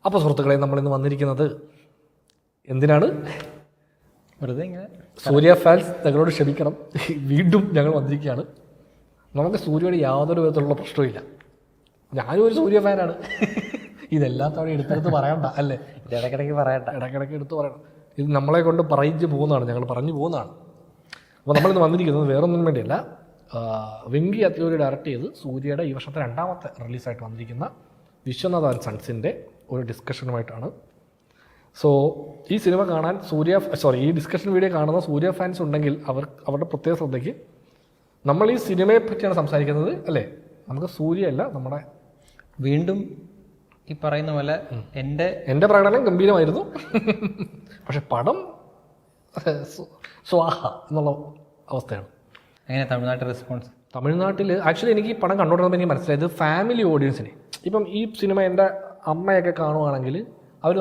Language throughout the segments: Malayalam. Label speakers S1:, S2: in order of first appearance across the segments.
S1: അപ്പോൾ സുഹൃത്തുക്കളെ, നമ്മളിന്ന് വന്നിരിക്കുന്നത് എന്തിനാണ്?
S2: വെറുതെ ഇങ്ങനെ
S1: സൂര്യ ഫാൻസ് ഞങ്ങളോട് ക്ഷമിക്കണം, വീണ്ടും ഞങ്ങൾ വന്നിരിക്കുകയാണ്. നമുക്ക് സൂര്യയോട് യാതൊരു വിധത്തിലുള്ള പ്രശ്നമില്ല. ഞാനും ഒരു സൂര്യ ഫാനാണ്. ഇതെല്ലാം തവണ എടുത്തെടുത്ത് പറയണ്ട അല്ലേ?
S2: ഇടയ്ക്കിടയ്ക്ക് പറയണ്ട,
S1: ഇടയ്ക്കിടയ്ക്ക് എടുത്ത് പറയണം. ഇത് നമ്മളെ കൊണ്ട് പറയിച്ച് പോകുന്നതാണ്, ഞങ്ങൾ പറഞ്ഞു പോകുന്നതാണ്. അപ്പോൾ നമ്മളിന്ന് വന്നിരിക്കുന്നത് വേറൊന്നും വേണ്ടിയല്ല, വെങ്കി അത്ലൂരി ഡയറക്റ്റ് ചെയ്ത് സൂര്യയുടെ ഈ വർഷത്തെ 2ാമത്തെ റിലീസായിട്ട് വന്നിരിക്കുന്ന വിശ്വനാഥ് ആൻഡ് സൺസിൻ്റെ ഒരു ഡിസ്കഷനുമായിട്ടാണ്. സോ ഈ സിനിമ കാണാൻ ഈ ഡിസ്കഷൻ വീഡിയോ കാണുന്ന സൂര്യ ഫാൻസ് ഉണ്ടെങ്കിൽ അവരുടെ പ്രത്യേക ശ്രദ്ധയ്ക്ക്, നമ്മൾ ഈ സിനിമയെ പറ്റിയാണ് സംസാരിക്കുന്നത് അല്ലേ? നമുക്ക് സൂര്യയല്ല, നമ്മുടെ
S2: വീണ്ടും ഈ പറയുന്ന പോലെ
S1: എൻ്റെ പ്രകടനം ഗംഭീരമായിരുന്നു. പക്ഷെ പടം സ്വാഹ എന്നുള്ള അവസ്ഥയാണ്.
S2: എങ്ങനെ തമിഴ്നാട്ടിൽ റെസ്പോൺസ്?
S1: തമിഴ്നാട്ടിൽ ആക്ച്വലി എനിക്ക് ഈ പടം കണ്ടുകൊണ്ടിരുന്നപ്പോൾ എനിക്ക് മനസ്സിലായത് ഫാമിലി ഓഡിയൻസിന്, ഇപ്പം ഈ സിനിമ എൻ്റെ അമ്മയൊക്കെ കാണുവാണെങ്കിൽ അവർ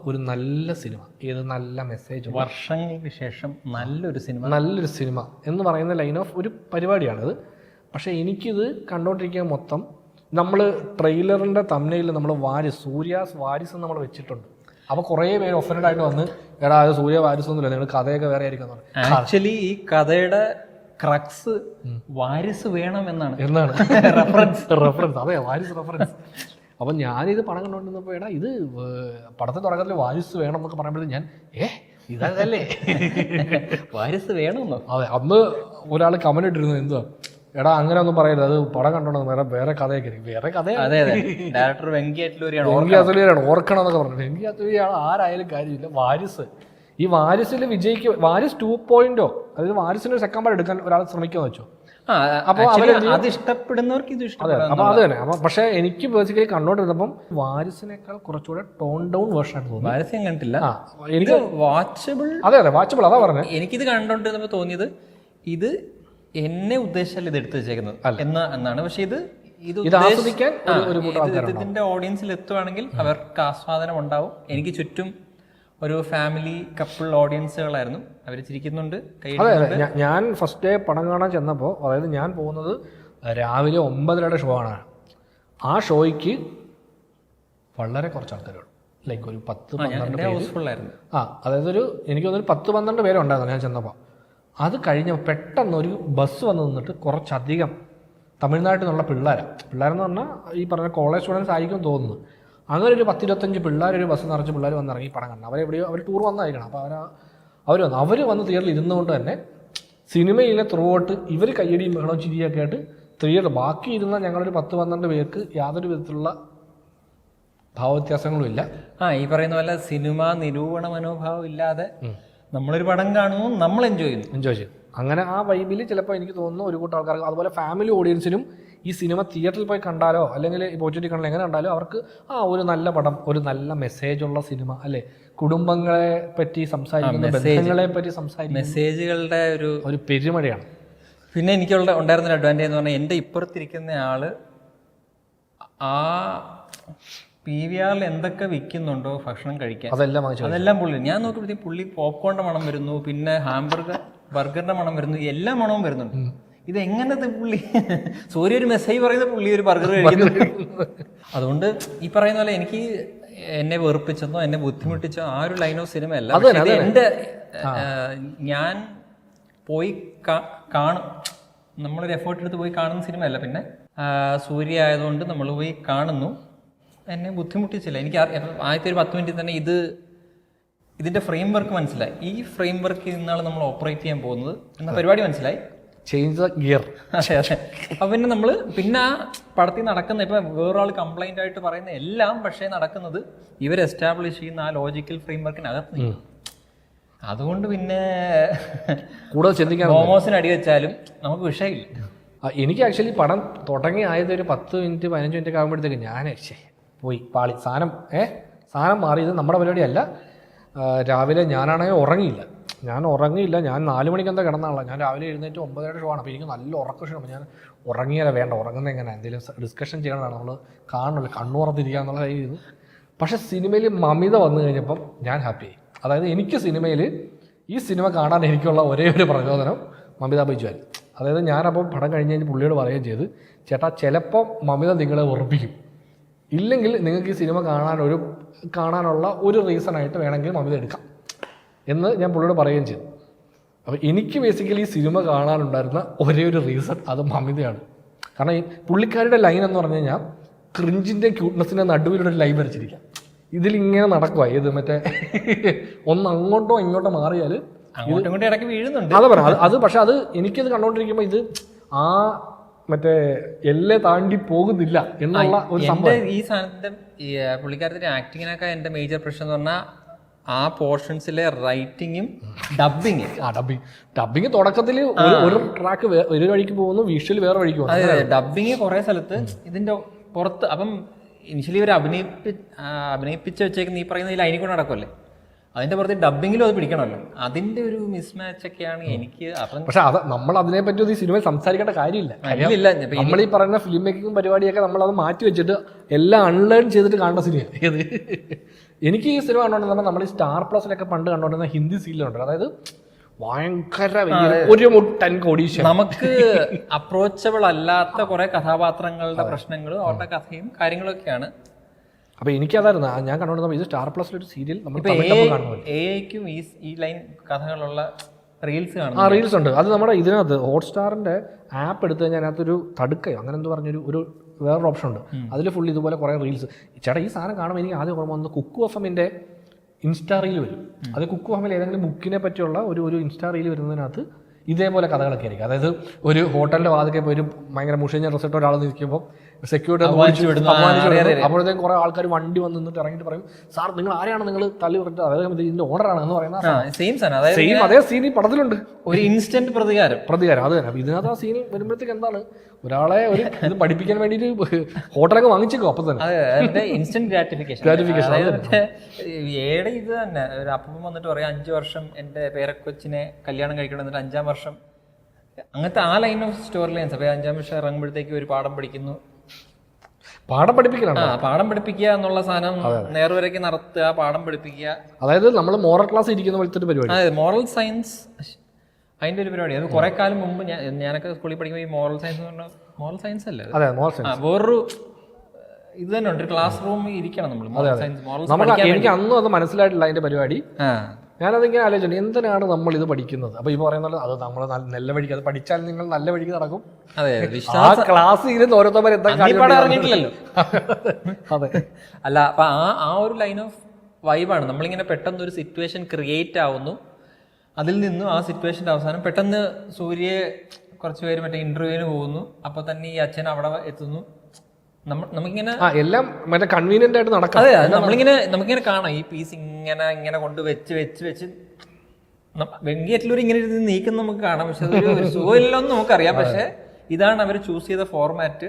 S1: ഒരു നല്ല സിനിമ, ഏത് നല്ല മെസ്സേജ്,
S2: വർഷങ്ങൾക്ക് ശേഷം നല്ലൊരു സിനിമ
S1: എന്ന് പറയുന്ന ലൈൻ ഓഫ് ഒരു പരിപാടിയാണിത്. പക്ഷേ എനിക്കിത് കണ്ടുകൊണ്ടിരിക്കാൻ മൊത്തം നമ്മൾ ട്രെയിലറിൻ്റെ തമ്മിൽ നമ്മൾ സൂര്യാസ് വാരിസ് നമ്മൾ വെച്ചിട്ടുണ്ട്. അപ്പോൾ കുറേ പേര് ഒഫൻഡ് ആയിട്ട് വന്ന്, എടാ അത് സൂര്യ വാരിസ് ഒന്നുമില്ല, നിങ്ങൾ കഥയൊക്കെ വേറെ ആയിരിക്കും.
S2: ആക്ച്വലി ഈ കഥയുടെ ക്രക്സ് വാരിസ് വേണം എന്നാണ്
S1: റെഫറൻസ്. അതെ, വാരിസ് റെഫറൻസ്. അപ്പം ഞാനിത് പടം കണ്ടുകൊണ്ടിരുന്നപ്പോൾ, എടാ ഇത് പടത്തെ തുടക്കത്തിൽ വാരിസ് വേണം എന്നൊക്കെ പറയുമ്പോഴത്തേക്ക് ഞാൻ ഇതല്ലേ
S2: വാരിസ് വേണമെന്നോ?
S1: അതെ, അന്ന് ഒരാൾ കമന്റ് ഇട്ടിരുന്നു, എന്തുവാ എടാ അങ്ങനെ ഒന്നും പറയരുത്, അത് പടം കണ്ടോണ്ട് വേറെ കഥയൊക്കെ വേറെ കഥ.
S2: അതെ, ഡയറക്ടർ വെങ്കി അത്ലൂരിയാണ്
S1: ഓർക്കണം എന്നൊക്കെ പറഞ്ഞു. വെങ്കി അത്ലൂരിയാണ്, ആരായാലും കാര്യമില്ല. വാരിസ്, ഈ വാരിസിൽ വിജയിക്കും, വാരിസ് 2.0, അതായത് വാരിസിന് ഒരു സെക്കൻഡ് പാർട്ട് എടുക്കാൻ ഒരാൾ ശ്രമിക്കുമെന്ന് വെച്ചോ.
S2: അപ്പോൾ അത് ഇഷ്ടപ്പെടുന്നവർക്ക് ഇത് ഇഷ്ടം.
S1: അപ്പൊ അത് തന്നെ. അപ്പൊ പക്ഷെ എനിക്ക് ബേസിക്കലി കണ്ടോണ്ടിരുന്നപ്പം വാരിസിനേക്കാൾ കുറച്ചുകൂടെ ടോൺ ഡൗൺ വേർഷൻ ആയിട്ട് തോന്നി.
S2: വാരിസ് ഞാൻ കണ്ടിട്ടില്ല, എനിക്ക് വാച്ചബിൾ.
S1: അതെ, വാച്ചബിൾ, അതാ പറഞ്ഞത്.
S2: എനിക്കിത് കണ്ടോണ്ടിരുന്നപ്പോൾ തോന്നിയത് ഇത് എന്നെ ഉദ്ദേശിച്ചല്ല ഇത് എടുത്തു വെച്ചേക്കുന്നത് എന്നാണ്. പക്ഷെ ഇതിന്റെ ഓഡിയൻസിൽ എത്തുവാണെങ്കിൽ അവർക്ക് ആസ്വാദനം ഉണ്ടാവും. എനിക്ക് ചുറ്റും ഒരു ഫാമിലി കപ്പിൾ ഓഡിയൻസുകളായിരുന്നു, അവർ ചിരിക്കുന്നുണ്ട്.
S1: ഞാൻ ഫസ്റ്റ് ഡേ പടം കാണാൻ ചെന്നപ്പോൾ, അതായത് ഞാൻ പോകുന്നത് രാവിലെ 9:30 ഷോ ആണ്. ആ ഷോയ്ക്ക് വളരെ കുറച്ച് ആൾക്കാരുള്ളൂ, ലൈക്ക് ഒരു 10-12
S2: ഹൗസ്ഫുള്ളായിരുന്നു.
S1: അതായത് എനിക്ക് തോന്നുന്നു 10-12 പേരെ ഉണ്ടായിരുന്നു ഞാൻ ചെന്നപ്പോൾ. അത് കഴിഞ്ഞ് പെട്ടെന്ന് ഒരു ബസ് വന്ന് നിന്നിട്ട് കുറച്ചധികം തമിഴ്നാട്ടിൽ നിന്നുള്ള പിള്ളേരെന്ന് പറഞ്ഞാൽ ഈ പറഞ്ഞ കോളേജ് സ്റ്റുഡൻസ് ആയിരിക്കും തോന്നുന്നു. അങ്ങനെ ഒരു 10-25 പിള്ളേർ, ഒരു ബസ് നിറച്ച് പിള്ളേർ വന്നിറങ്ങി പടം കണ്ടു. അവർ ടൂർ വന്നായിരിക്കണം. അപ്പോൾ അവർ വന്ന് തിയേറ്ററിൽ ഇരുന്നുകൊണ്ട് തന്നെ സിനിമയിലെ ത്രൂ ഔട്ട് ഇവർ കയ്യടിയും ബഹളവും ചിരിയൊക്കെ ആയിട്ട് തിയേറ്റർ ബാക്കി ഇരുന്ന ഞങ്ങളൊരു 10-12 പേർക്ക് യാതൊരു വിധത്തിലുള്ള ഭാവവ്യത്യാസങ്ങളും ഇല്ല.
S2: ഈ പറയുന്ന പോലെ സിനിമ നിരൂപണ മനോഭാവം ഇല്ലാതെ നമ്മളൊരു പടം കാണുന്നു, നമ്മൾ എൻജോയ് ചെയ്യും.
S1: അങ്ങനെ ആ വൈബിൽ ചിലപ്പോൾ എനിക്ക് തോന്നുന്നു ഒരു കൂട്ടം ആൾക്കാർക്ക്, അതുപോലെ ഫാമിലി ഓഡിയൻസിനും ഈ സിനിമ തിയേറ്ററിൽ പോയി കണ്ടാലോ അല്ലെങ്കിൽ OTT കണ്ടാലോ എങ്ങനെ കണ്ടാലോ അവർക്ക് ഒരു നല്ല പടം, ഒരു നല്ല മെസ്സേജുള്ള സിനിമ അല്ലേ, കുടുംബങ്ങളെ പറ്റി സംസാരിക്കുന്ന, ബന്ധങ്ങളെ പറ്റി സംസാരിക്കുന്ന
S2: മെസ്സേജുകളുടെ ഒരു
S1: പെരുമഴയാണ്.
S2: പിന്നെ എനിക്കുള്ള ഉണ്ടായിരുന്നൊരു അഡ്വാൻറ്റേജ് എന്ന് പറഞ്ഞാൽ, എൻ്റെ ഇപ്പുറത്തിരിക്കുന്ന ആള് ആ PVR എന്തൊക്കെ വിൽക്കുന്നുണ്ടോ ഭക്ഷണം കഴിക്കാൻ അതെല്ലാം പുള്ളി. ഞാൻ നോക്കിയപ്പോഴത്തേക്കും പുള്ളി പോപ്കോണിന്റെ മണം വരുന്നു, പിന്നെ ബർഗറിന്റെ മണം വരുന്നു, എല്ലാ മണവും വരുന്നുണ്ട്. ഇതെങ്ങനത്തെ പുള്ളി സൂര്യ ഒരു മെസ്സേജ് പറയുന്ന പുള്ളി ഒരു ബർഗർ കഴിക്കുന്നു. അതുകൊണ്ട് ഈ പറയുന്ന പോലെ എനിക്ക് എന്നെ വെറുപ്പിച്ചെന്നോ എന്നെ ബുദ്ധിമുട്ടിച്ചോ ആ ഒരു ലൈൻ ഓഫ് സിനിമ അല്ല. എൻ്റെ ഞാൻ പോയി കാണും, നമ്മളൊരു എഫേർട്ട് എടുത്ത് പോയി കാണുന്ന സിനിമയല്ല. പിന്നെ സൂര്യ ആയതുകൊണ്ട് നമ്മൾ പോയി കാണുന്നു, എന്നെ ബുദ്ധിമുട്ടിച്ചില്ല. എനിക്ക് ആദ്യത്തെ ഒരു 10 മിനിറ്റിൽ തന്നെ ഇതിന്റെ ഫ്രെയിം വർക്ക് മനസ്സിലായി. ഈ ഫ്രെയിം വർക്ക് ഇന്നാണ് നമ്മൾ ഓപ്പറേറ്റ് ചെയ്യാൻ പോകുന്നത് എന്ന പരിപാടി മനസ്സിലായി.
S1: Change the gear.
S2: അതെ. അപ്പൊ പിന്നെ ആ പടത്തിൽ നടക്കുന്ന, ഇപ്പൊ വേറൊരാൾ കംപ്ലൈന്റ് ആയിട്ട് പറയുന്ന എല്ലാം പക്ഷേ നടക്കുന്നത് ഇവർ എസ്റ്റാബ്ലിഷ് ചെയ്യുന്ന ആ ലോജിക്കൽ ഫ്രെയിം വർക്കിനകത്ത്. അതുകൊണ്ട് പിന്നെ
S1: കൂടുതൽ ചിന്തിക്കാൻ
S2: മോമോസിന് അടി വെച്ചാലും നമുക്ക് വിഷയമില്ല.
S1: എനിക്ക് ആക്ച്വലി പടം തുടങ്ങി ആയത് ഒരു 10-15 മിനിറ്റ് ആകുമ്പോഴത്തേക്ക് ഞാൻ പോയി പാളി. സാധനം മാറിയത് നമ്മുടെ പരിപാടിയല്ല. രാവിലെ ഞാനാണെങ്കിൽ ഉറങ്ങിയില്ല. ഞാൻ 4 മണിക്ക് എന്താ കിടന്നാളാണ്. ഞാൻ രാവിലെ എഴുന്നേറ്റ് 9:30 ഷോ ആണ്. അപ്പോൾ എനിക്ക് നല്ല ഉറക്കം. അപ്പോൾ ഞാൻ ഉറങ്ങിയാലേ വേണ്ട, ഉറങ്ങുന്നത് എങ്ങനെ, എന്തെങ്കിലും ഡിസ്കഷൻ ചെയ്യണതാണ്, നമ്മൾ കാണണമല്ലോ, കണ്ണുറത്തിരിക്കുക എന്നുള്ള കാര്യം. പക്ഷെ സിനിമയിൽ മമിത വന്നു കഴിഞ്ഞപ്പം ഞാൻ ഹാപ്പിയായി. അതായത് എനിക്ക് സിനിമയിൽ ഈ സിനിമ കാണാൻ എനിക്കുള്ള ഒരേ ഒരു പ്രചോദനം മമിത ബൈജു ആയിരുന്നു. അതായത് ഞാനപ്പോൾ പടം കഴിഞ്ഞ് കഴിഞ്ഞ് പുള്ളിയോട് പറയുകയും ചെയ്ത്, ചേട്ടാ ചിലപ്പോൾ മമിത നിങ്ങളെ ഉറപ്പിക്കും, ഇല്ലെങ്കിൽ നിങ്ങൾക്ക് ഈ സിനിമ കാണാനുള്ള ഒരു റീസണായിട്ട് വേണമെങ്കിൽ മമിത എടുക്കാം എന്ന് ഞാൻ പുള്ളിയോട് പറയുകയും ചെയ്തു. അപ്പോൾ എനിക്ക് ബേസിക്കലി ഈ സിനിമ കാണാനുണ്ടായിരുന്ന ഒരേ ഒരു റീസൺ അത് മമിതയാണ്. കാരണം ഈ പുള്ളിക്കാരുടെ ലൈൻ എന്ന് പറഞ്ഞു കഴിഞ്ഞാൽ ക്രിഞ്ചിൻ്റെ ക്യൂട്ട്നെസ്സിൻ്റെ നടുവിലൊരു ലൈൻ വരച്ചിരിക്കാം. ഇതിലിങ്ങനെ നടക്കുക, ഇത് മറ്റേ ഒന്ന് അങ്ങോട്ടോ ഇങ്ങോട്ടോ മാറിയാൽ
S2: ഇടയ്ക്ക് വീഴുന്നുണ്ട്.
S1: അതെ പറയാം. അത് പക്ഷെ അത് എനിക്കത് കണ്ടുകൊണ്ടിരിക്കുമ്പോൾ ഇത് ആ മറ്റേ എല്ലെ താണ്ടി പോകുന്നില്ല എന്നുള്ള ഒരു സംഭവം.
S2: ഈ സാധനത്തിന്റെ പുള്ളിക്കാരത്തിന്റെ ആക്ടിങ്ങിനൊക്കെ എന്റെ മേജർ പ്രശ്നം എന്ന് പറഞ്ഞാൽ ആ പോർഷൻസിലെ റൈറ്റിങ്ങും
S1: ഡബിങ് തുടക്കത്തിൽ ഒരു ട്രാക്ക് ഒരു വഴിക്ക് പോകുന്നു, വിഷ്വൽ വേറെ വഴിക്ക് പോകുന്നു.
S2: അതെ, ഡബിങ് കുറെ സ്ഥലത്ത് ഇതിന്റെ പുറത്ത്. അപ്പം ഇനിഷ്യലി ഇവർ അഭിനയിപ്പിച്ച് വെച്ചേക്കുന്ന ഈ പറയുന്ന ലൈനിൽ കൂടെ നടക്കുമല്ലേ, അതിന്റെ പുറത്ത് ഡബിങ്ങിലും അത് പിടിക്കണമല്ലോ. അതിന്റെ ഒരു മിസ്മാച്ച് ഒക്കെയാണ് എനിക്ക്.
S1: പക്ഷെ നമ്മൾ അതിനെ പറ്റി ഈ സിനിമയിൽ സംസാരിക്കേണ്ട കാര്യമില്ല. നമ്മൾ ഈ പറയുന്ന ഫിലിം മേക്കിംഗ് പരിപാടിയൊക്കെ നമ്മൾ അത് മാറ്റി വെച്ചിട്ട് എല്ലാം അൺലേൺ ചെയ്തിട്ട് കാണേണ്ട സിനിമയാണ് ഏത്. എനിക്ക് ഈ സിനിമ കണ്ടോണ്ടിരുന്ന നമ്മൾ ഈ സ്റ്റാർ പ്ലസിലൊക്കെ പണ്ട് കണ്ടോണ്ടിരുന്ന ഹിന്ദി സീരിയലുണ്ട്, അതായത് ഭയങ്കര ഒരു മുട്ടൻ കോടീശ്വരൻ, നമുക്ക്
S2: അപ്രോച്ചബിൾ അല്ലാത്ത കുറെ കഥാപാത്രങ്ങളുടെ പ്രശ്നങ്ങളും അവരുടെ കഥയും കാര്യങ്ങളൊക്കെയാണ്.
S1: അപ്പൊ എനിക്കതായിരുന്നു ഞാൻ കണ്ടോണ്ടിരുന്ന ഇത് സ്റ്റാർ പ്ലസിലൊരു സീരിയൽ
S2: എഐക്കും ഈ ലൈൻ കഥകളുള്ള റീൽസ് കാണും.
S1: ആ റീൽസ് ഉണ്ട്. അത് നമ്മുടെ ഇതിനകത്ത് ഹോട്ട്സ്റ്റാറിന്റെ ആപ്പ് എടുത്തു കഴിഞ്ഞാൽ അതിനകത്തൊരു തടുക്കയോ അങ്ങനെ എന്തോ പറഞ്ഞൊരു വേറൊരു ഓപ്ഷൻ ഉണ്ട്. അതിൽ ഫുൾ ഇതുപോലെ കുറേ റീൽസ്. ചേട്ടാ ഈ സാധനം കാണുമ്പോൾ എനിക്ക് ആദ്യം ഓർമ്മ വന്നത് കുക്കു എഫ്എമ്മിൻ്റെ ഇൻസ്റ്റാ റീൽ വരും. അത് കുക്കു എഫ്എമ്മിൽ ഏതെങ്കിലും ബുക്കിനെ പറ്റിയുള്ള ഒരു ഇൻസ്റ്റാ റീൽ വരുന്നതിനകത്ത് ഇതേപോലെ കഥകളൊക്കെ ആയിരിക്കും. അതായത് ഒരു ഹോട്ടലിന്റെ വാതിക്കെ പോയി ഒരു ഭയങ്കര മുഷിഞ്ഞ റിസോർട്ട് ഒരാൾ നിൽക്കുമ്പോൾ സെക്യൂരിറ്റി അപ്പോഴത്തേക്കും കുറെ ആൾക്കാർ വണ്ടി വന്ന് നിന്നിട്ട് ഇറങ്ങിയിട്ട് പറയും, സാർ നിങ്ങൾ ആരെയാണ് നിങ്ങൾ തള്ളി പറഞ്ഞത്, അതായത് ഇതിന്റെ ഓണറാണ് എന്ന് പറയുന്ന സെയിം അതേ സീൻ ഈ പടത്തിലുണ്ട്.
S2: ഒരു ഇൻസ്റ്റന്റ് പ്രതികാരം
S1: അത് തന്നെ. അപ്പൊ ഇതിനകത്ത് ആ സീൻ വരുമ്പോഴത്തേക്ക് എന്താണ്, ഒരാളെ ഇത് പഠിപ്പിക്കാൻ വേണ്ടിയിട്ട് ഹോട്ടലൊക്കെ വാങ്ങിച്ചേക്കും. അപ്പൊ
S2: തന്നെ ഇൻസ്റ്റന്റ് ഗ്രാറ്റിഫിക്കേഷൻ. ഇത് തന്നെ ഒരു അപ്പം വന്നിട്ട് പറയാം 5 വർഷം എന്റെ പേരക്കൊച്ചിനെ കല്യാണം കഴിക്കണം, എന്നിട്ട് 5-ാം വർഷം അങ്ങനത്തെ ആ ലൈൻ ഓഫ് സ്റ്റോറി ലൈൻസ്. അപ്പൊ 5-ാം വർഷം ഇറങ്ങുമ്പോഴത്തേക്ക് ഒരു പാഠം പഠിക്കുന്നു, പാഠം പഠിപ്പിക്കുക എന്നുള്ള സാധനം നേർവരയ്ക്ക് നടത്തുക, പാഠം പഠിപ്പിക്കുക.
S1: അതായത് നമ്മൾ മോറൽ ക്ലാസ് ഇരിക്കുന്ന പോലത്തെ പരിപാടി.
S2: അതെ, മോറൽ സയൻസ് അതിന്റെ ഒരു പരിപാടി. അത് കുറെ കാലം മുമ്പ് ഞാനൊക്കെ സ്കൂളിൽ പഠിക്കുമ്പോൾ ഈ മോറൽ സയൻസ് എന്ന് പറഞ്ഞാൽ മോറൽ സയൻസ് അല്ലേ, വേറൊരു ഇത് തന്നെ ഉണ്ട്. ഒരു ക്ലാസ് റൂമിൽ ഇരിക്കണം നമ്മൾ.
S1: എനിക്ക് അന്നും അത് മനസ്സിലായിട്ടില്ല അതിന്റെ പരിപാടി. ഞാനതിങ്ങനെ ആലോചിച്ചു എന്തിനാണ് നമ്മൾ ഇത് പഠിക്കുന്നത്. അപ്പൊ ഈ പറയുന്നത് അത് നമ്മൾ നല്ല വഴിക്ക്, അത് പഠിച്ചാൽ നിങ്ങൾ നല്ല വഴിക്ക് നടക്കും. ആ ക്ലാസ് ഇരുന്ന് ഓരോരുത്തർ
S2: ഇറങ്ങിയിട്ടില്ലല്ലോ.
S1: അതെ,
S2: അല്ല അപ്പൊ ആ ഒരു ലൈൻ ഓഫ് വൈബാണ്. നമ്മളിങ്ങനെ പെട്ടെന്ന് ഒരു സിറ്റുവേഷൻ ക്രിയേറ്റ് ആവുന്നു, അതിൽ നിന്നും ആ സിറ്റുവേഷന്റെ അവസാനം പെട്ടെന്ന് സൂര്യയെ കുറച്ച് പേര് മറ്റേ ഇന്റർവ്യൂവിന് പോകുന്നു, അപ്പൊ തന്നെ ഈ അച്ഛൻ അവിടെ എത്തുന്നു. നമുക്കിങ്ങനെ
S1: എല്ലാം മറ്റേ കൺവീനിയന്റ് ആയിട്ട് നടക്കാം.
S2: അതെ, നമുക്കിങ്ങനെ കാണാം ഈ പീസ് ഇങ്ങനെ കൊണ്ട് വെച്ച് വെങ്കിയേറ്റിലൂടെ ഇങ്ങനെ ഇരുന്ന് നീക്കുന്ന നമുക്ക് കാണാം. പക്ഷെ അതൊരു സുഖമില്ലെന്ന് നമുക്കറിയാം. പക്ഷെ ഇതാണ് അവർ ചൂസ് ചെയ്ത ഫോർമാറ്റ്.